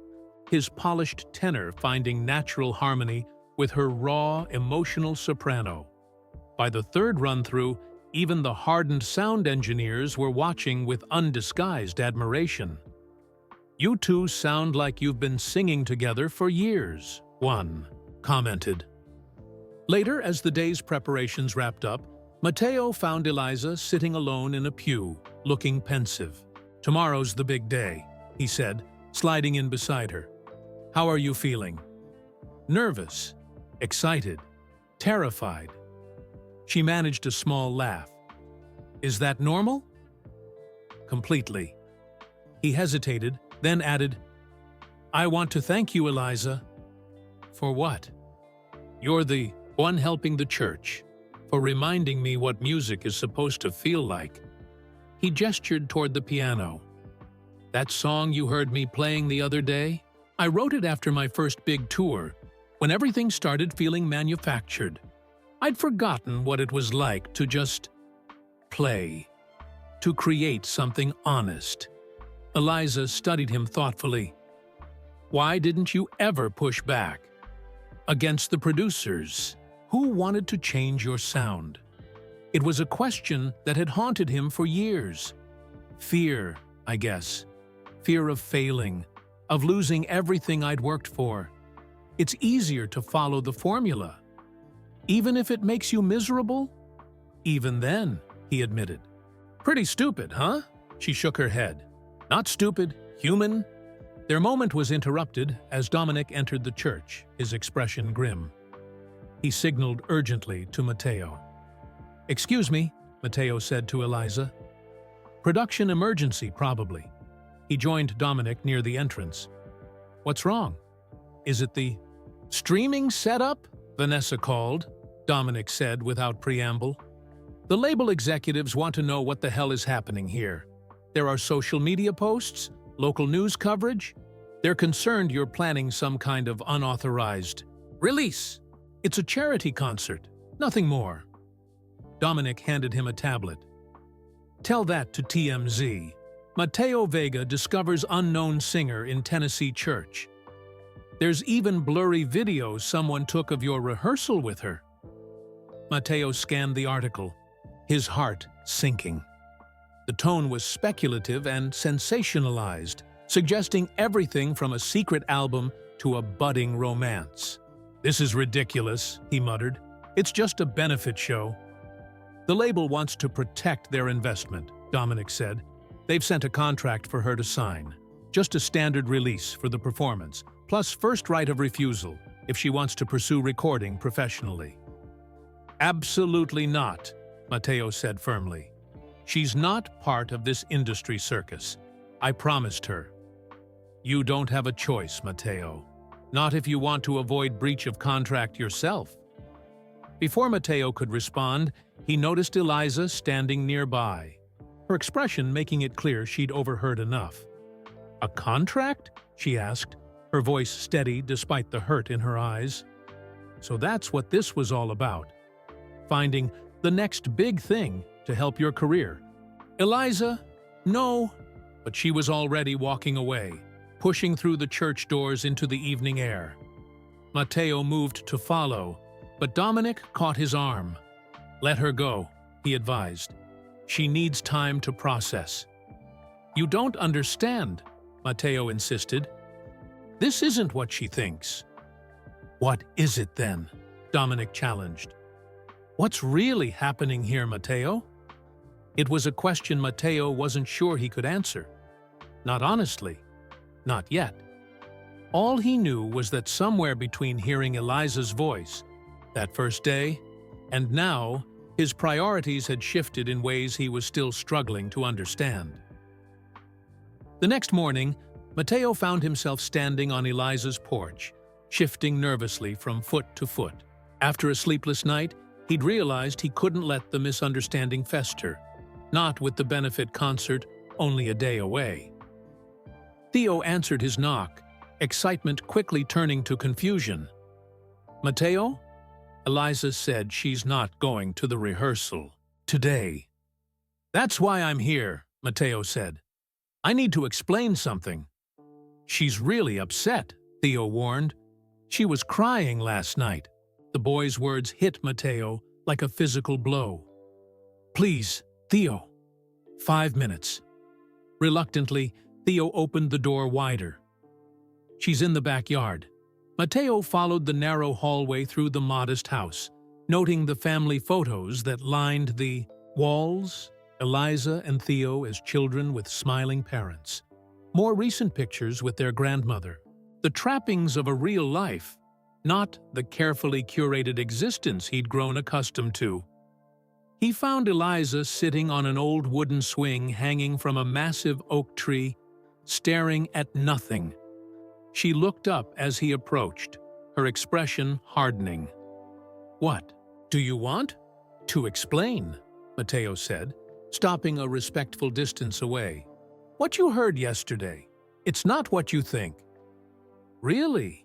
his polished tenor finding natural harmony with her raw, emotional soprano. By the third run-through, even the hardened sound engineers were watching with undisguised admiration. "You two sound like you've been singing together for years," one commented. Later, as the day's preparations wrapped up, Matteo found Eliza sitting alone in a pew, looking pensive. "Tomorrow's the big day," he said, sliding in beside her. "How are you feeling?" "Nervous, excited, terrified." She managed a small laugh. "Is that normal?" "Completely." He hesitated, then added, "I want to thank you, Eliza." "For what?" "You're the one helping the church, for reminding me what music is supposed to feel like." He gestured toward the piano. "That song you heard me playing the other day? I wrote it after my first big tour, when everything started feeling manufactured. I'd forgotten what it was like to just play, to create something honest." Eliza studied him thoughtfully. "Why didn't you ever push back? Against the producers, who wanted to change your sound?" It was a question that had haunted him for years. Fear, I guess. Fear of failing, of losing everything I'd worked for. It's easier to follow the formula. Even if it makes you miserable? Even then, he admitted. "Pretty stupid, huh?" She shook her head. "Not stupid, human." Their moment was interrupted as Dominic entered the church, his expression grim. He signaled urgently to Matteo. "Excuse me," Matteo said to Eliza. "Production emergency, probably." He joined Dominic near the entrance. "What's wrong?" "Is it the streaming setup?" Vanessa called, Dominic said without preamble. "The label executives want to know what the hell is happening here. There are social media posts, local news coverage. They're concerned you're planning some kind of unauthorized release. It's a charity concert, nothing more." Dominic handed him a tablet. "Tell that to TMZ. Matteo Vega discovers unknown singer in Tennessee church. There's even blurry video someone took of your rehearsal with her." Mateo scanned the article, his heart sinking. The tone was speculative and sensationalized, suggesting everything from a secret album to a budding romance. "This is ridiculous," he muttered. "It's just a benefit show." "The label wants to protect their investment," Dominic said. "They've sent a contract for her to sign. Just a standard release for the performance, plus first right of refusal if she wants to pursue recording professionally." "Absolutely not," Mateo said firmly. "She's not part of this industry circus. I promised her." "You don't have a choice, Mateo. Not if you want to avoid breach of contract yourself." Before Mateo could respond, he noticed Eliza standing nearby, her expression making it clear she'd overheard enough. "A contract?" she asked, her voice steady despite the hurt in her eyes. "So that's what this was all about. Finding the next big thing to help your career." "Eliza, no," but she was already walking away, pushing through the church doors into the evening air. Mateo moved to follow, but Dominic caught his arm. "Let her go," he advised. "She needs time to process." "You don't understand," Mateo insisted. "This isn't what she thinks." "What is it then?" Dominic challenged. "What's really happening here, Mateo?" It was a question Mateo wasn't sure he could answer. Not honestly. Not yet. All he knew was that somewhere between hearing Eliza's voice that first day and now, his priorities had shifted in ways he was still struggling to understand. The next morning, Mateo found himself standing on Eliza's porch, shifting nervously from foot to foot. After a sleepless night, he'd realized he couldn't let the misunderstanding fester, not with the benefit concert only a day away. Theo answered his knock, excitement quickly turning to confusion. "Mateo?" Eliza said she's not going to the rehearsal today. "That's why I'm here," Mateo said. "I need to explain something." "She's really upset," Theo warned. "She was crying last night." The boy's words hit Mateo like a physical blow. "Please, Theo. 5 minutes." Reluctantly, Theo opened the door wider. "She's in the backyard." Mateo followed the narrow hallway through the modest house, noting the family photos that lined the walls, Eliza and Theo as children with smiling parents. More recent pictures with their grandmother. The trappings of a real life, not the carefully curated existence he'd grown accustomed to. He found Eliza sitting on an old wooden swing hanging from a massive oak tree, staring at nothing. She looked up as he approached, her expression hardening. "What do you want?" "To explain," Mateo said, stopping a respectful distance away. "What you heard yesterday. It's not what you think." "Really?"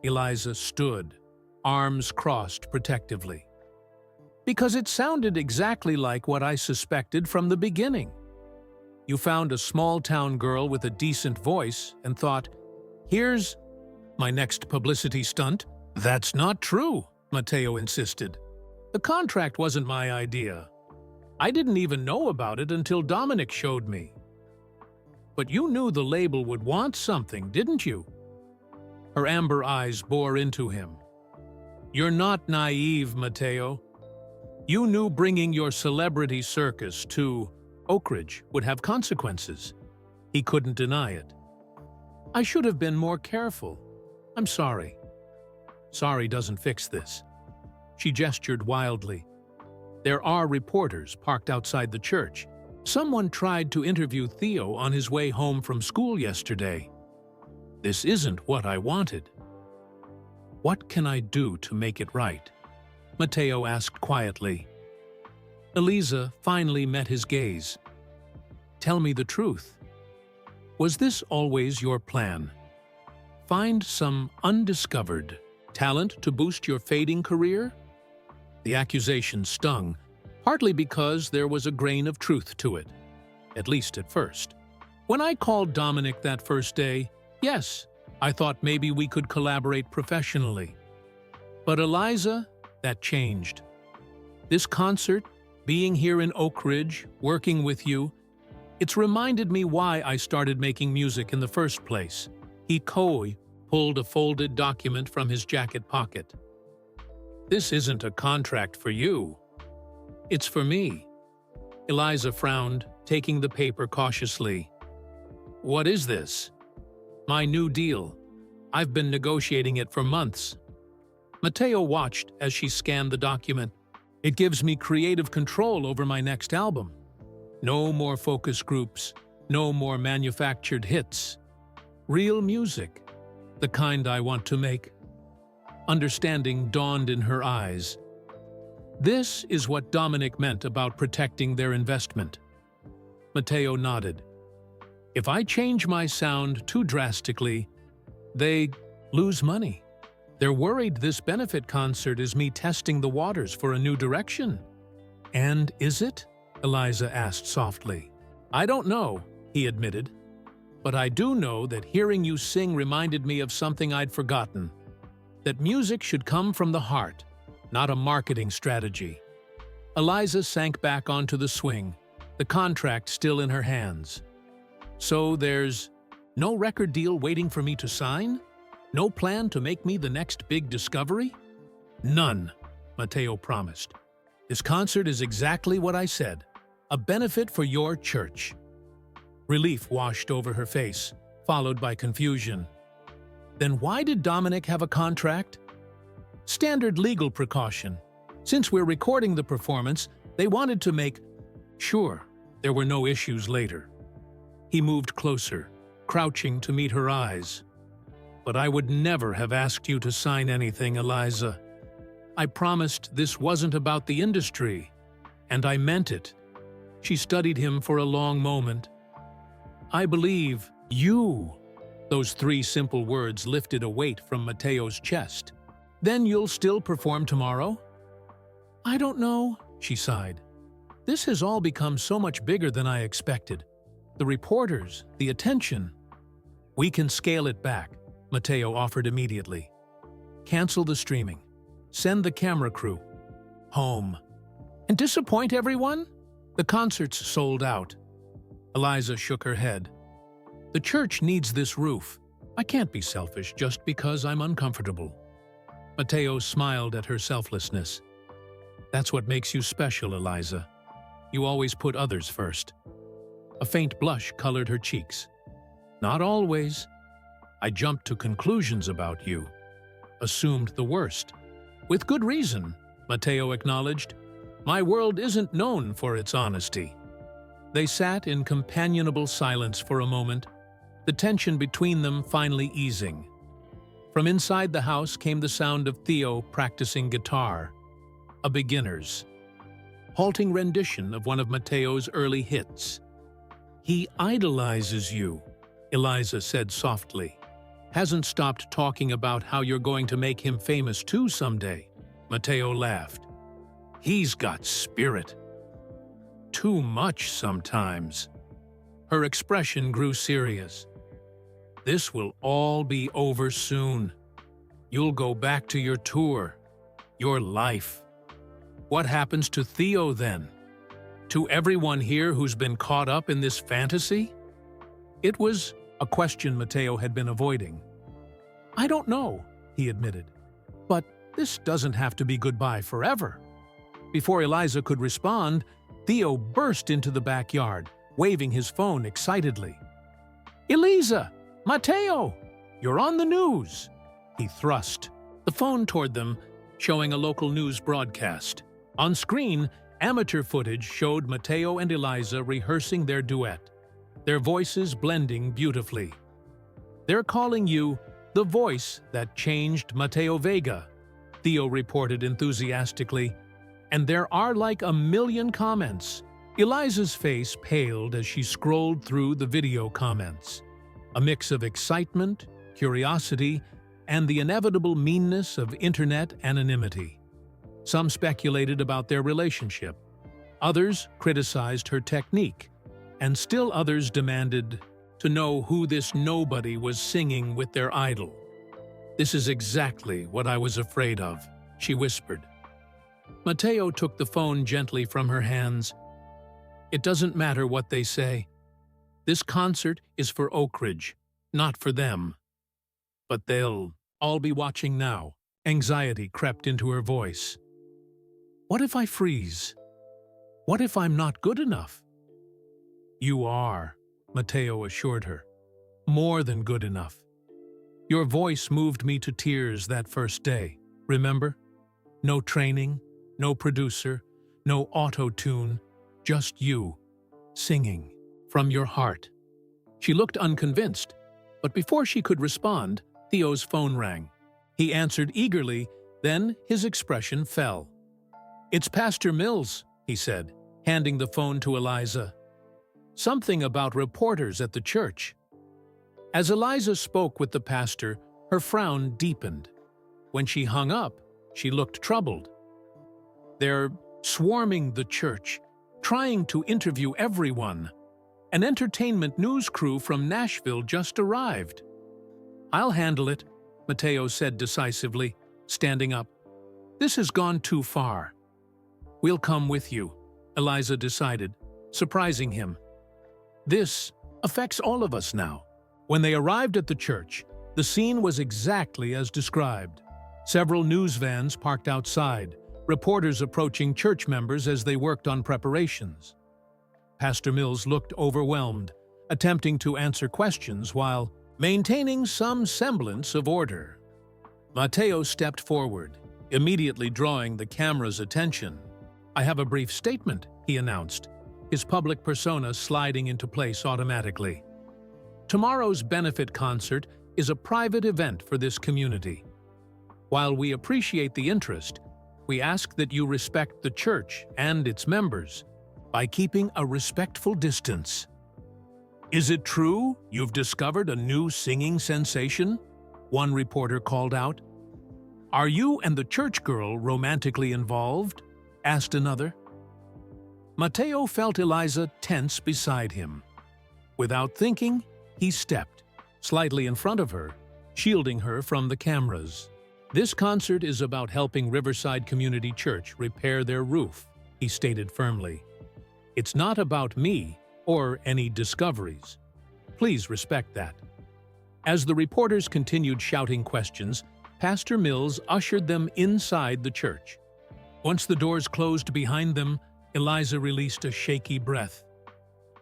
Eliza stood, arms crossed protectively. "Because it sounded exactly like what I suspected from the beginning. You found a small-town girl with a decent voice and thought, 'Here's my next publicity stunt.'" "That's not true," Mateo insisted. "The contract wasn't my idea. I didn't even know about it until Dominic showed me." "But you knew the label would want something, didn't you?" Her amber eyes bore into him. "You're not naive, Mateo. You knew bringing your celebrity circus to Oak Ridge would have consequences." He couldn't deny it. "I should have been more careful. I'm sorry." "Sorry doesn't fix this." She gestured wildly. "There are reporters parked outside the church. Someone tried to interview Theo on his way home from school yesterday. This isn't what I wanted." "What can I do to make it right?" Mateo asked quietly. Eliza finally met his gaze. "Tell me the truth. Was this always your plan? Find some undiscovered talent to boost your fading career?" The accusation stung, partly because there was a grain of truth to it, at least at first. "When I called Dominic that first day, yes, I thought maybe we could collaborate professionally. But Eliza, that changed. This concert, being here in Oak Ridge, working with you, it's reminded me why I started making music in the first place. Hikoi pulled a folded document from his jacket pocket. This isn't a contract for you. It's for me. Eliza frowned, taking the paper cautiously. What is this? My new deal. I've been negotiating it for months. Mateo watched as she scanned the document. It gives me creative control over my next album. No more focus groups, no more manufactured hits. Real music, the kind I want to make. Understanding dawned in her eyes. This is what Dominic meant about protecting their investment. Mateo nodded. If I change my sound too drastically, they lose money. They're worried this benefit concert is me testing the waters for a new direction. And is it? Eliza asked softly. I don't know, he admitted. But I do know that hearing you sing reminded me of something I'd forgotten. That music should come from the heart, not a marketing strategy. Eliza sank back onto the swing, the contract still in her hands. So there's no record deal waiting for me to sign? No plan to make me the next big discovery? None, Mateo promised. This concert is exactly what I said, a benefit for your church. Relief washed over her face, followed by confusion. Then why did Dominic have a contract? Standard legal precaution. Since we're recording the performance, they wanted to make sure there were no issues later. He moved closer, crouching to meet her eyes. But I would never have asked you to sign anything, Eliza. I promised this wasn't about the industry, and I meant it. She studied him for a long moment. I believe you. Those three simple words lifted a weight from Mateo's chest. Then you'll still perform tomorrow? I don't know, she sighed. This has all become so much bigger than I expected. The reporters, the attention. We can scale it back, Mateo offered immediately. Cancel the streaming. Send the camera crew. Home. And disappoint everyone? The concert's sold out. Eliza shook her head. The church needs this roof. I can't be selfish just because I'm uncomfortable. Mateo smiled at her selflessness. That's what makes you special, Eliza. You always put others first. A faint blush colored her cheeks. Not always. I jumped to conclusions about you. Assumed the worst. With good reason, Mateo acknowledged. My world isn't known for its honesty. They sat in companionable silence for a moment, the tension between them finally easing. From inside the house came the sound of Theo practicing guitar, a beginner's, halting rendition of one of Mateo's early hits. He idolizes you, Eliza said softly. Hasn't stopped talking about how you're going to make him famous too someday. Mateo laughed. He's got spirit. Too much sometimes. Her expression grew serious. This will all be over soon. You'll go back to your tour, your life. What happens to Theo then? To everyone here who's been caught up in this fantasy? It was a question Mateo had been avoiding. I don't know, he admitted. But this doesn't have to be goodbye forever. Before Eliza could respond, Theo burst into the backyard, waving his phone excitedly. Eliza! Mateo! You're on the news! He thrust the phone toward them, showing a local news broadcast. On screen, amateur footage showed Mateo and Eliza rehearsing their duet, their voices blending beautifully. They're calling you the voice that changed Mateo Vega, Theo reported enthusiastically. And there are like 1 million comments. Eliza's face paled as she scrolled through the video comments. A mix of excitement, curiosity, and the inevitable meanness of internet anonymity. Some speculated about their relationship. Others criticized her technique. And still others demanded to know who this nobody was singing with their idol. This is exactly what I was afraid of, she whispered. Mateo took the phone gently from her hands. It doesn't matter what they say. This concert is for Oak Ridge, not for them. But they'll all be watching now. Anxiety crept into her voice. What if I freeze? What if I'm not good enough? You are, Mateo assured her. More than good enough. Your voice moved me to tears that first day, remember? No training, no producer, no auto-tune, just you, singing from your heart. She looked unconvinced, but before she could respond, Theo's phone rang. He answered eagerly, then his expression fell. It's Pastor Mills, he said, handing the phone to Eliza. Something about reporters at the church. As Eliza spoke with the pastor, her frown deepened. When she hung up, she looked troubled. They're swarming the church, trying to interview everyone. An entertainment news crew from Nashville just arrived. I'll handle it, Mateo said decisively, standing up. This has gone too far. We'll come with you, Eliza decided, surprising him. This affects all of us now. When they arrived at the church, the scene was exactly as described. Several news vans parked outside, reporters approaching church members as they worked on preparations. Pastor Mills looked overwhelmed, attempting to answer questions while maintaining some semblance of order. Mateo stepped forward, immediately drawing the camera's attention. I have a brief statement, he announced, his public persona sliding into place automatically. Tomorrow's benefit concert is a private event for this community. While we appreciate the interest, we ask that you respect the church and its members by keeping a respectful distance. Is it true you've discovered a new singing sensation? One reporter called out. Are you and the church girl romantically involved? Asked another. Mateo felt Eliza tense beside him. Without thinking, he stepped, slightly in front of her, shielding her from the cameras. This concert is about helping Riverside Community Church repair their roof, he stated firmly. It's not about me or any discoveries. Please respect that. As the reporters continued shouting questions, Pastor Mills ushered them inside the church. Once the doors closed behind them, Eliza released a shaky breath.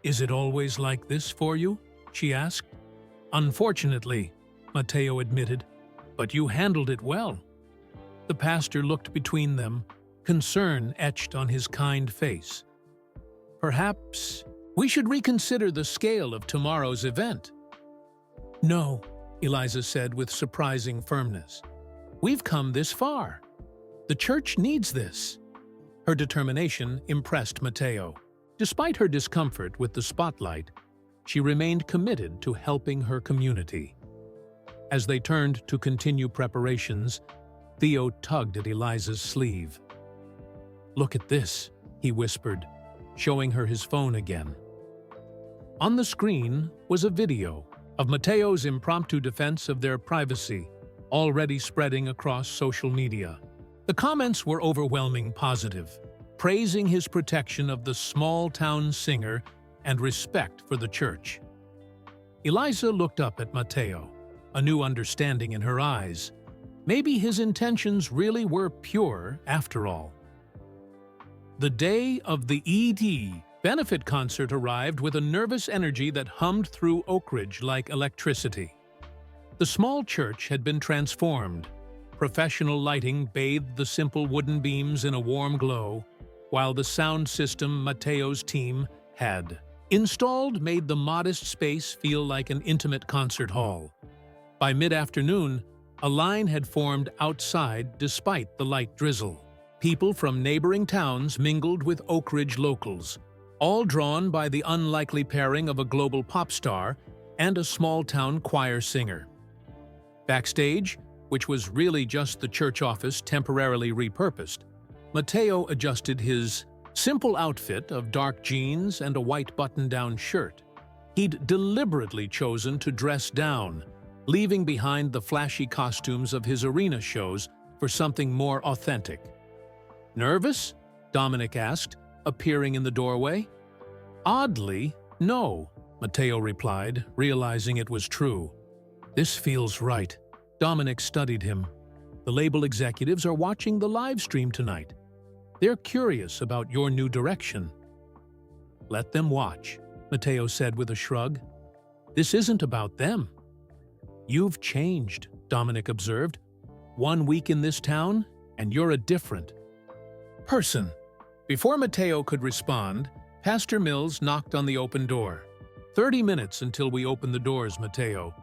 Is it always like this for you? She asked. Unfortunately, Mateo admitted, but you handled it well. The pastor looked between them, concern etched on his kind face. Perhaps we should reconsider the scale of tomorrow's event. No, Eliza said with surprising firmness. We've come this far. The church needs this. Her determination impressed Mateo. Despite her discomfort with the spotlight, she remained committed to helping her community. As they turned to continue preparations, Theo tugged at Eliza's sleeve. Look at this, he whispered, showing her his phone again. On the screen was a video of Mateo's impromptu defense of their privacy, already spreading across social media. The comments were overwhelmingly positive, praising his protection of the small-town singer and respect for the church. Eliza looked up at Mateo, a new understanding in her eyes. Maybe his intentions really were pure after all. The day of the ED benefit concert arrived with a nervous energy that hummed through Oak Ridge like electricity. The small church had been transformed. Professional lighting bathed the simple wooden beams in a warm glow, while the sound system Mateo's team had installed made the modest space feel like an intimate concert hall. By mid-afternoon, a line had formed outside despite the light drizzle. People from neighboring towns mingled with Oak Ridge locals, all drawn by the unlikely pairing of a global pop star and a small-town choir singer. Backstage, which was really just the church office temporarily repurposed, Mateo adjusted his simple outfit of dark jeans and a white button-down shirt. He'd deliberately chosen to dress down, leaving behind the flashy costumes of his arena shows for something more authentic. Nervous? Dominic asked, appearing in the doorway. Oddly, no, Matteo replied, realizing it was true. This feels right. Dominic studied him. The label executives are watching the live stream tonight. They're curious about your new direction. Let them watch, Matteo said with a shrug. This isn't about them. You've changed, Dominic observed. 1 week in this town, and you're a different person. Before Matteo could respond, Pastor Mills knocked on the open door. 30 minutes until we open the doors, Matteo.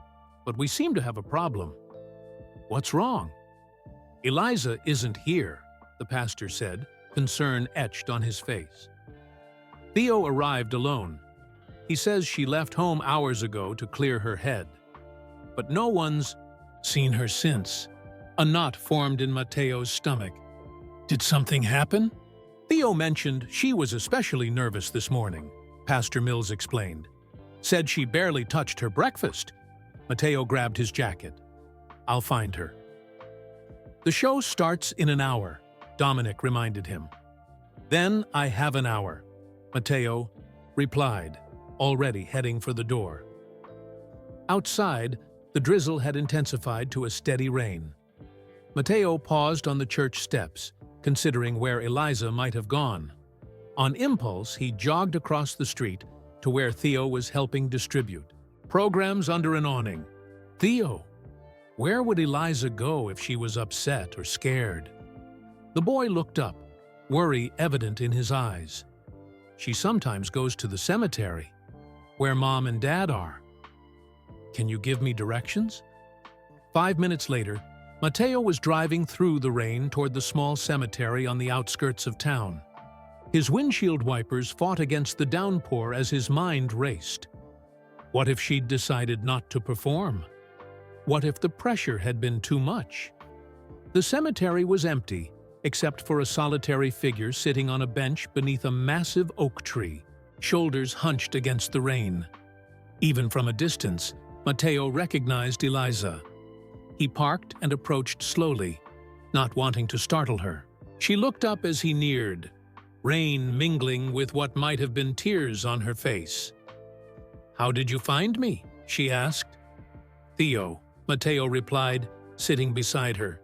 But we seem to have a problem. What's wrong? Eliza isn't here, the pastor said, concern etched on his face. Theo arrived alone. He says she left home hours ago to clear her head. But no one's seen her since. A knot formed in Matteo's stomach. Did something happen? Theo mentioned she was especially nervous this morning, Pastor Mills explained. Said she barely touched her breakfast. Matteo grabbed his jacket. I'll find her. The show starts in an hour, Dominic reminded him. Then I have an hour, Matteo replied, already heading for the door. Outside, the drizzle had intensified to a steady rain. Matteo paused on the church steps, considering where Eliza might have gone. On impulse, he jogged across the street to where Theo was helping distribute programs under an awning. Theo! Where would Eliza go if she was upset or scared? The boy looked up, worry evident in his eyes. She sometimes goes to the cemetery, where Mom and Dad are. Can you give me directions? 5 minutes later, Matteo was driving through the rain toward the small cemetery on the outskirts of town. His windshield wipers fought against the downpour as his mind raced. What if she'd decided not to perform? What if the pressure had been too much? The cemetery was empty, except for a solitary figure sitting on a bench beneath a massive oak tree, shoulders hunched against the rain. Even from a distance, Matteo recognized Eliza. He parked and approached slowly, not wanting to startle her. She looked up as he neared, rain mingling with what might have been tears on her face. How did you find me? She asked. Theo, Matteo replied, sitting beside her.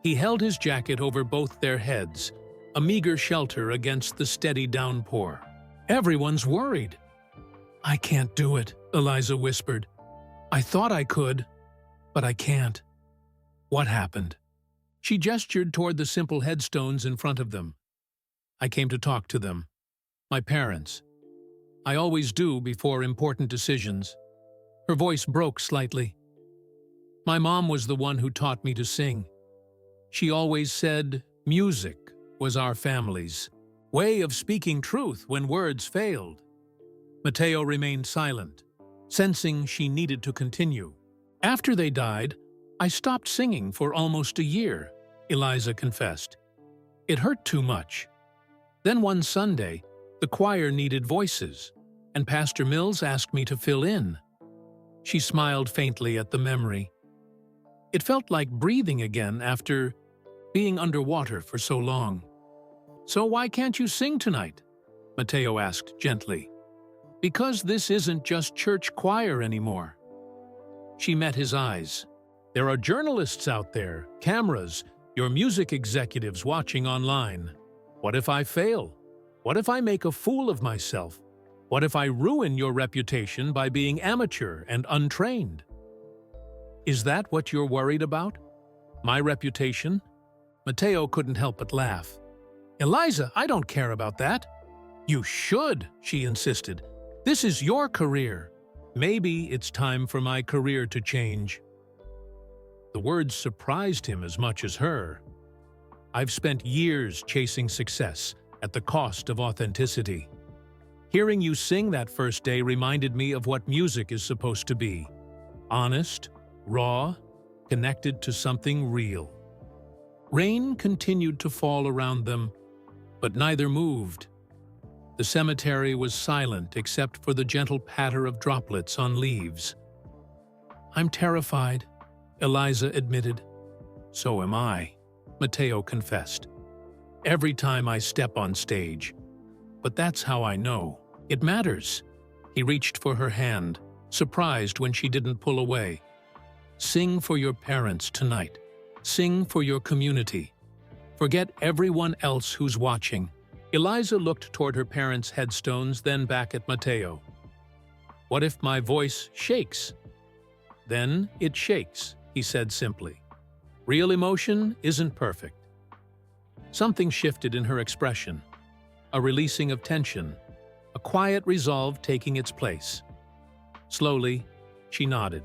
He held his jacket over both their heads, a meager shelter against the steady downpour. Everyone's worried. I can't do it, Eliza whispered. I thought I could, but I can't. What happened? She gestured toward the simple headstones in front of them. I came to talk to them. My parents. I always do before important decisions. Her voice broke slightly. My mom was the one who taught me to sing. She always said music was our family's way of speaking truth when words failed. Matteo remained silent, sensing she needed to continue. After they died, I stopped singing for almost a year, Eliza confessed. It hurt too much. Then one Sunday, the choir needed voices, and Pastor Mills asked me to fill in. She smiled faintly at the memory. It felt like breathing again after being underwater for so long. So why can't you sing tonight? Matteo asked gently. Because this isn't just church choir anymore. She met his eyes. There are journalists out there, cameras, your music executives watching online. What if I fail? What if I make a fool of myself? What if I ruin your reputation by being amateur and untrained? Is that what you're worried about? My reputation? Matteo couldn't help but laugh. Eliza, I don't care about that. You should, she insisted. This is your career. Maybe it's time for my career to change. The words surprised him as much as her. I've spent years chasing success at the cost of authenticity. Hearing you sing that first day reminded me of what music is supposed to be. Honest, raw, connected to something real. Rain continued to fall around them, but neither moved. The cemetery was silent except for the gentle patter of droplets on leaves. I'm terrified, Eliza admitted. So am I, Matteo confessed. every time I step on stage. But that's how I know. It matters. He reached for her hand, surprised when she didn't pull away. Sing for your parents tonight. Sing for your community. Forget everyone else who's watching. Eliza looked toward her parents' headstones, then back at Mateo. What if my voice shakes? Then it shakes, he said simply. Real emotion isn't perfect. Something shifted in her expression. A releasing of tension, a quiet resolve taking its place. Slowly, she nodded.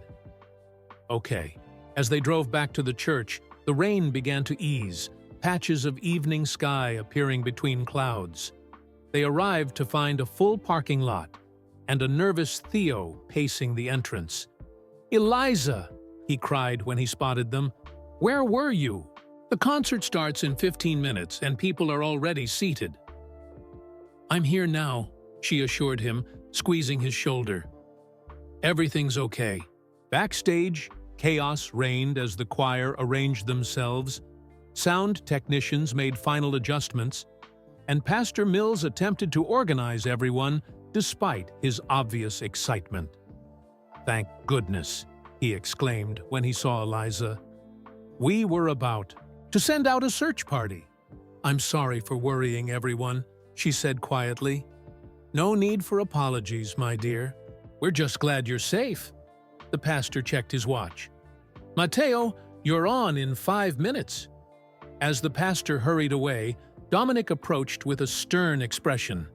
Okay. As they drove back to the church, the rain began to ease, patches of evening sky appearing between clouds. They arrived to find a full parking lot and a nervous Theo pacing the entrance. Eliza, he cried when he spotted them. Where were you? The concert starts in 15 minutes and people are already seated. I'm here now, she assured him, squeezing his shoulder. Everything's okay. Backstage, chaos reigned as the choir arranged themselves. Sound technicians made final adjustments, and Pastor Mills attempted to organize everyone despite his obvious excitement. Thank goodness, he exclaimed when he saw Eliza. We were about to send out a search party. I'm sorry for worrying everyone, she said quietly. No need for apologies, my dear. We're just glad you're safe. The pastor checked his watch. Mateo, you're on in 5 minutes. As the pastor hurried away, Dominic approached with a stern expression.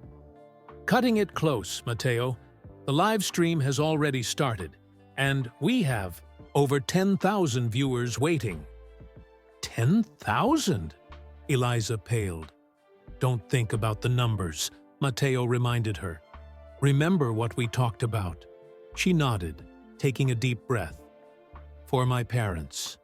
Cutting it close, Mateo. The live stream has already started, and we have over 10,000 viewers waiting. 10,000? Eliza paled. Don't think about the numbers, Mateo reminded her. Remember what we talked about. She nodded, taking a deep breath. For my parents.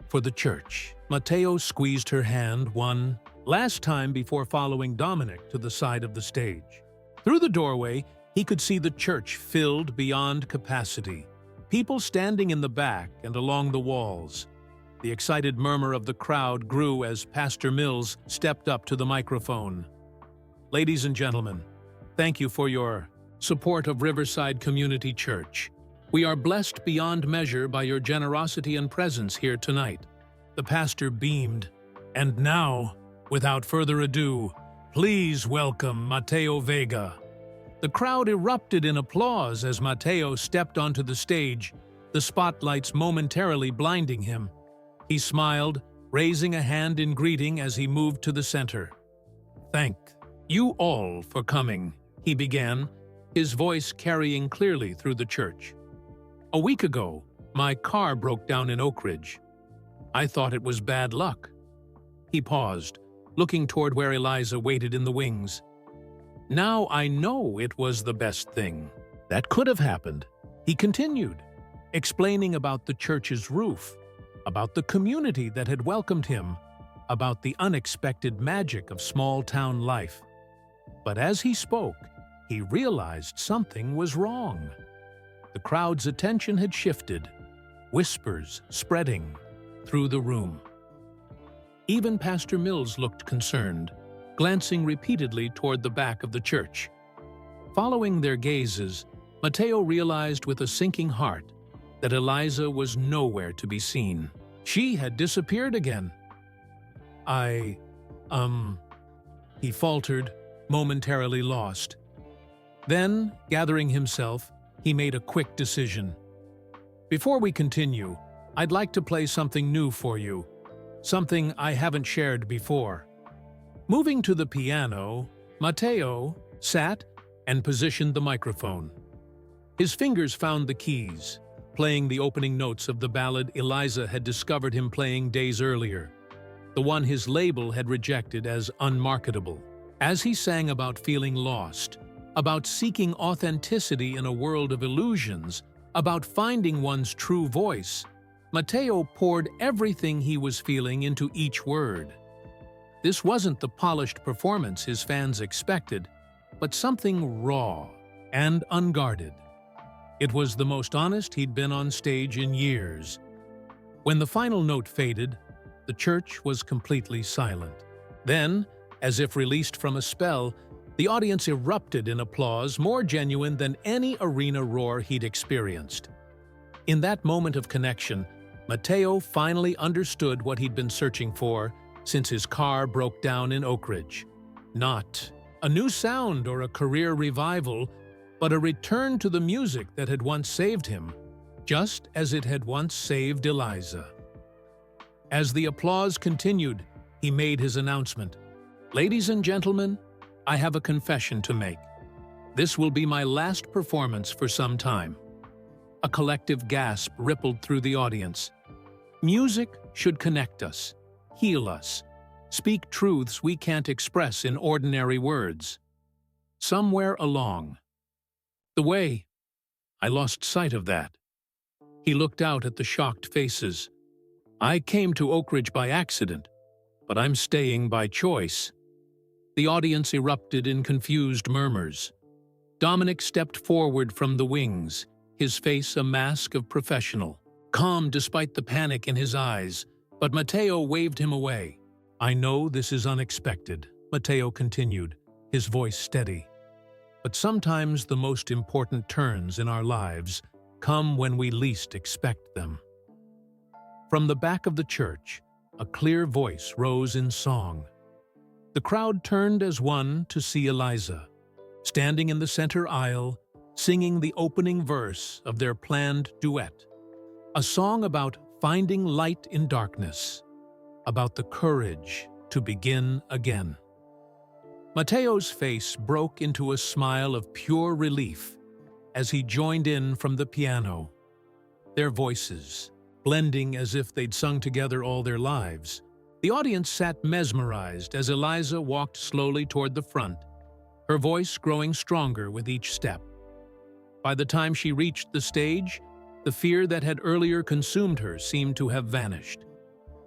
For the church. Mateo squeezed her hand one last time before following Dominic to the side of the stage. Through the doorway, he could see the church filled beyond capacity. People standing in the back and along the walls. The excited murmur of the crowd grew as Pastor Mills stepped up to the microphone. Ladies and gentlemen, thank you for your support of Riverside Community Church. We are blessed beyond measure by your generosity and presence here tonight. The pastor beamed. And now, without further ado, please welcome Mateo Vega. The crowd erupted in applause as Mateo stepped onto the stage, the spotlights momentarily blinding him. He smiled, raising a hand in greeting as he moved to the center. Thank you all for coming, he began, his voice carrying clearly through the church. A week ago, my car broke down in Oak Ridge. I thought it was bad luck. He paused, looking toward where Eliza waited in the wings. Now I know it was the best thing that could have happened. He continued, explaining about the church's roof, about the community that had welcomed him, about the unexpected magic of small-town life. But as he spoke, he realized something was wrong. The crowd's attention had shifted, whispers spreading through the room. Even Pastor Mills looked concerned, glancing repeatedly toward the back of the church. Following their gazes, Mateo realized with a sinking heart that Eliza was nowhere to be seen. She had disappeared again. He faltered, momentarily lost. Then, gathering himself, he made a quick decision. Before we continue, I'd like to play something new for you, something I haven't shared before. Moving to the piano, Mateo sat and positioned the microphone. His fingers found the keys, playing the opening notes of the ballad Eliza had discovered him playing days earlier, the one his label had rejected as unmarketable. As he sang about feeling lost, about seeking authenticity in a world of illusions, about finding one's true voice, Mateo poured everything he was feeling into each word. This wasn't the polished performance his fans expected, but something raw and unguarded. It was the most honest he'd been on stage in years. When the final note faded, the church was completely silent. Then, As if released from a spell, the audience erupted in applause more genuine than any arena roar he'd experienced. In that moment of connection, Mateo finally understood what he'd been searching for since his car broke down in Oak Ridge. Not a new sound or a career revival, but a return to the music that had once saved him, just as it had once saved Eliza. As the applause continued, he made his announcement. "Ladies and gentlemen, I have a confession to make. This will be my last performance for some time." A collective gasp rippled through the audience. Music should connect us, heal us, speak truths we can't express in ordinary words. Somewhere along the way, I lost sight of that. He looked out at the shocked faces. "I came to Oak Ridge by accident, but I'm staying by choice." The audience erupted in confused murmurs. Dominic stepped forward from the wings, his face a mask of professional, calm despite the panic in his eyes, but Mateo waved him away. "I know this is unexpected," Mateo continued, his voice steady. "But sometimes the most important turns in our lives come when we least expect them." From the back of the church, a clear voice rose in song. The crowd turned as one to see Eliza, standing in the center aisle, singing the opening verse of their planned duet. A song about finding light in darkness, about the courage to begin again. Mateo's face broke into a smile of pure relief as he joined in from the piano. Their voices, blending as if they'd sung together all their lives. The audience sat mesmerized as Eliza walked slowly toward the front, her voice growing stronger with each step. By the time she reached the stage, the fear that had earlier consumed her seemed to have vanished.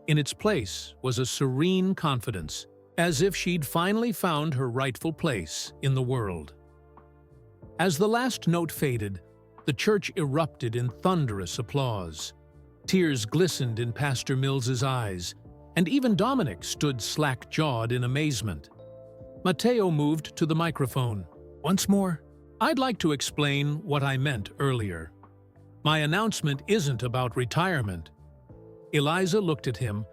In its place was a serene confidence, as if she'd finally found her rightful place in the world. As the last note faded, the church erupted in thunderous applause. Tears glistened in Pastor Mills's eyes, and even Dominic stood slack-jawed in amazement. Mateo moved to the microphone. "Once more, I'd like to explain what I meant earlier. My announcement isn't about retirement." Eliza looked at him,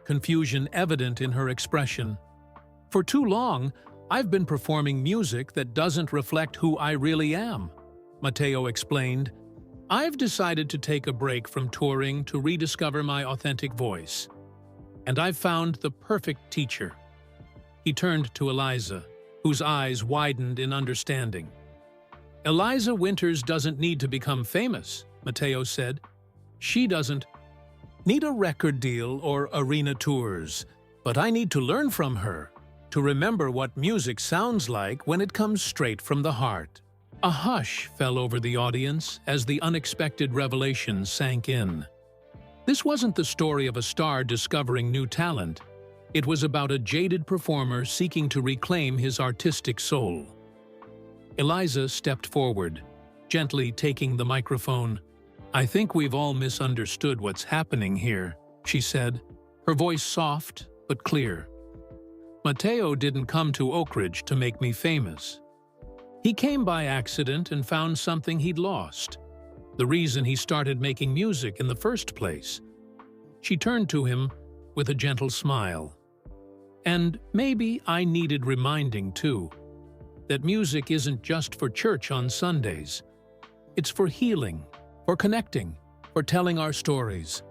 confusion evident in her expression. "For too long, I've been performing music that doesn't reflect who I really am," Mateo explained. "I've decided to take a break from touring to rediscover my authentic voice. And I've found the perfect teacher." He turned to Eliza, whose eyes widened in understanding. "Eliza Winters doesn't need to become famous," Mateo said. "She doesn't need a record deal or arena tours, but I need to learn from her, to remember what music sounds like when it comes straight from the heart." A hush fell over the audience as the unexpected revelation sank in. This wasn't the story of a star discovering new talent. It was about a jaded performer seeking to reclaim his artistic soul. Eliza stepped forward, gently taking the microphone. "I think we've all misunderstood what's happening here," she said, her voice soft but clear. "Mateo didn't come to Oak Ridge to make me famous. He came by accident and found something he'd lost, the reason he started making music in the first place." She turned to him with a gentle smile. "And maybe I needed reminding, too, that music isn't just for church on Sundays. It's for healing, for connecting, for telling our stories."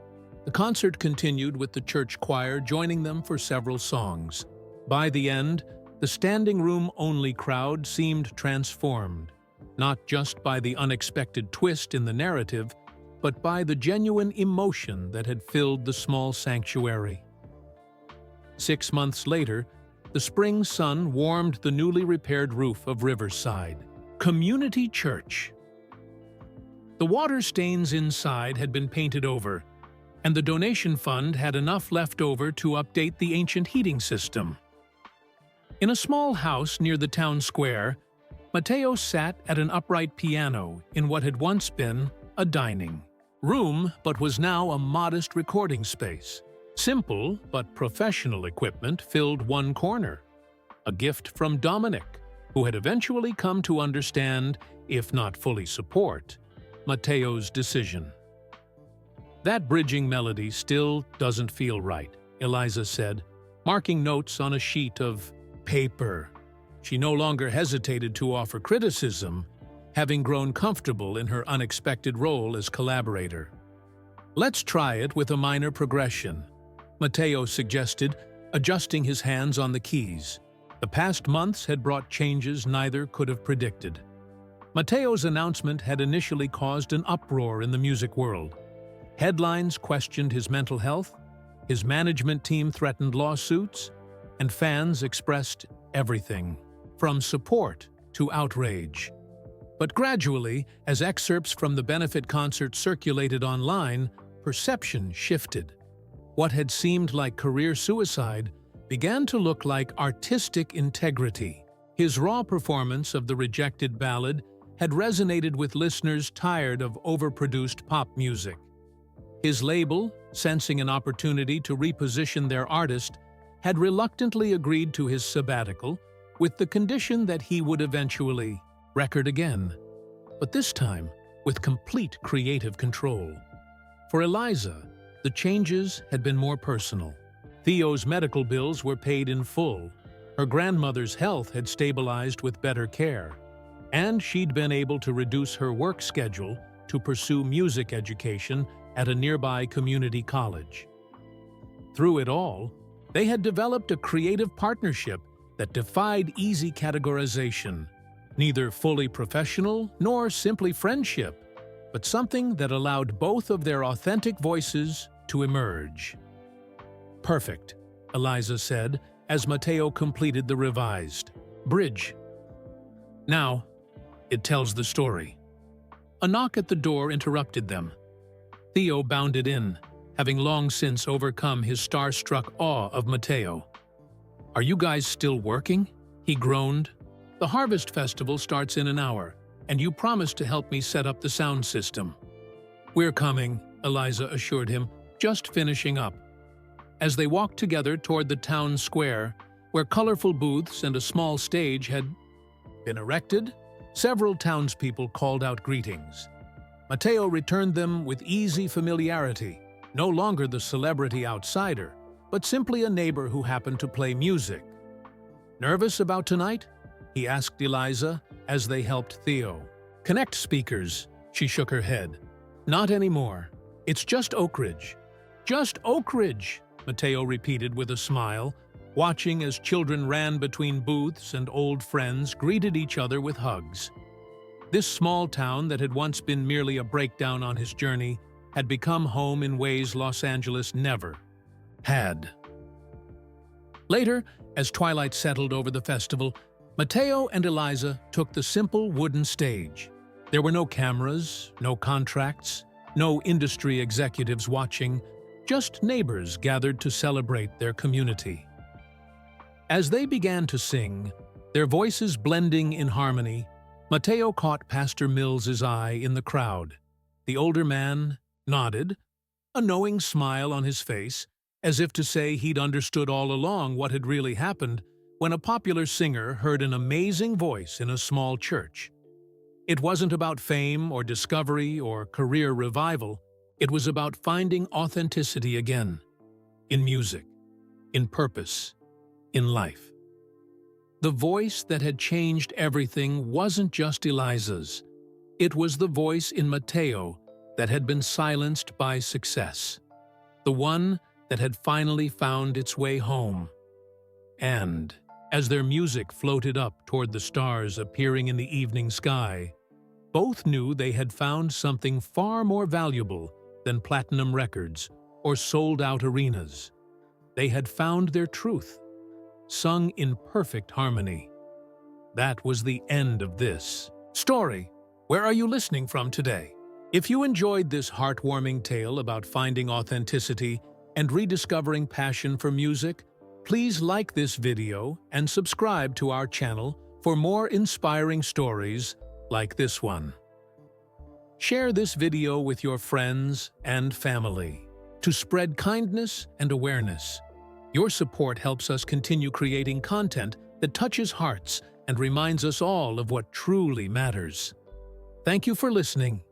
The concert continued with the church choir joining them for several songs. By the end, the standing room-only crowd seemed transformed, not just by the unexpected twist in the narrative, but by the genuine emotion that had filled the small sanctuary. 6 months later, the spring sun warmed the newly repaired roof of Riverside Community Church. The water stains inside had been painted over, and the donation fund had enough left over to update the ancient heating system. In a small house near the town square, Mateo sat at an upright piano in what had once been a dining room but was now a modest recording space. Simple but professional equipment filled one corner. a gift from Dominic, who had eventually come to understand, if not fully support, Matteo's decision. "That bridging melody still doesn't feel right," Eliza said, marking notes on a sheet of paper. She no longer hesitated to offer criticism, having grown comfortable in her unexpected role as collaborator. "Let's try it with a minor progression," Matteo suggested, adjusting his hands on the keys. The past months had brought changes neither could have predicted. Matteo's announcement had initially caused an uproar in the music world. Headlines questioned his mental health, his management team threatened lawsuits, and fans expressed everything, from support to outrage. But gradually, as excerpts from the benefit concert circulated online, perception shifted. What had seemed like career suicide began to look like artistic integrity. His raw performance of the rejected ballad had resonated with listeners tired of overproduced pop music. His label, sensing an opportunity to reposition their artist, had reluctantly agreed to his sabbatical with the condition that he would eventually record again, but this time with complete creative control. For Eliza, the changes had been more personal. Theo's medical bills were paid in full, her grandmother's health had stabilized with better care, and she'd been able to reduce her work schedule to pursue music education at a nearby community college. Through it all, they had developed a creative partnership that defied easy categorization, neither fully professional nor simply friendship, but something that allowed both of their authentic voices to emerge. "Perfect," Eliza said as Matteo completed the revised bridge. "Now, it tells the story." A knock at the door interrupted them. Theo bounded in, having long since overcome his starstruck awe of Matteo. "Are you guys still working?" he groaned. "The Harvest Festival starts in an hour, and you promised to help me set up the sound system." "We're coming," Eliza assured him, "just finishing up." As they walked together toward the town square, where colorful booths and a small stage had been erected, several townspeople called out greetings. Matteo returned them with easy familiarity, no longer the celebrity outsider, but simply a neighbor who happened to play music. "Nervous about tonight?" he asked Eliza as they helped Theo. "Connect speakers," she shook her head. "Not anymore. It's just Oak Ridge." "Just Oak Ridge," Matteo repeated with a smile, watching as children ran between booths and old friends greeted each other with hugs. This small town that had once been merely a breakdown on his journey had become home in ways Los Angeles never had. Later, as twilight settled over the festival, Matteo and Eliza took the simple wooden stage. There were no cameras, no contracts, no industry executives watching, just neighbors gathered to celebrate their community. As they began to sing, their voices blending in harmony, Matteo caught Pastor Mills's eye in the crowd. The older man nodded, a knowing smile on his face, as if to say he'd understood all along what had really happened when a popular singer heard an amazing voice in a small church. It wasn't about fame or discovery or career revival. It was about finding authenticity again, in music, in purpose, in life. The voice that had changed everything wasn't just Eliza's. It was the voice in Matteo that had been silenced by success, the one that had finally found its way home. And, as their music floated up toward the stars appearing in the evening sky, both knew they had found something far more valuable than platinum records or sold-out arenas. They had found their truth, sung in perfect harmony. That was the end of this story. Where are you listening from today? If you enjoyed this heartwarming tale about finding authenticity and rediscovering passion for music, please like this video and subscribe to our channel for more inspiring stories like this one. Share this video with your friends and family to spread kindness and awareness. Your support helps us continue creating content that touches hearts and reminds us all of what truly matters. Thank you for listening.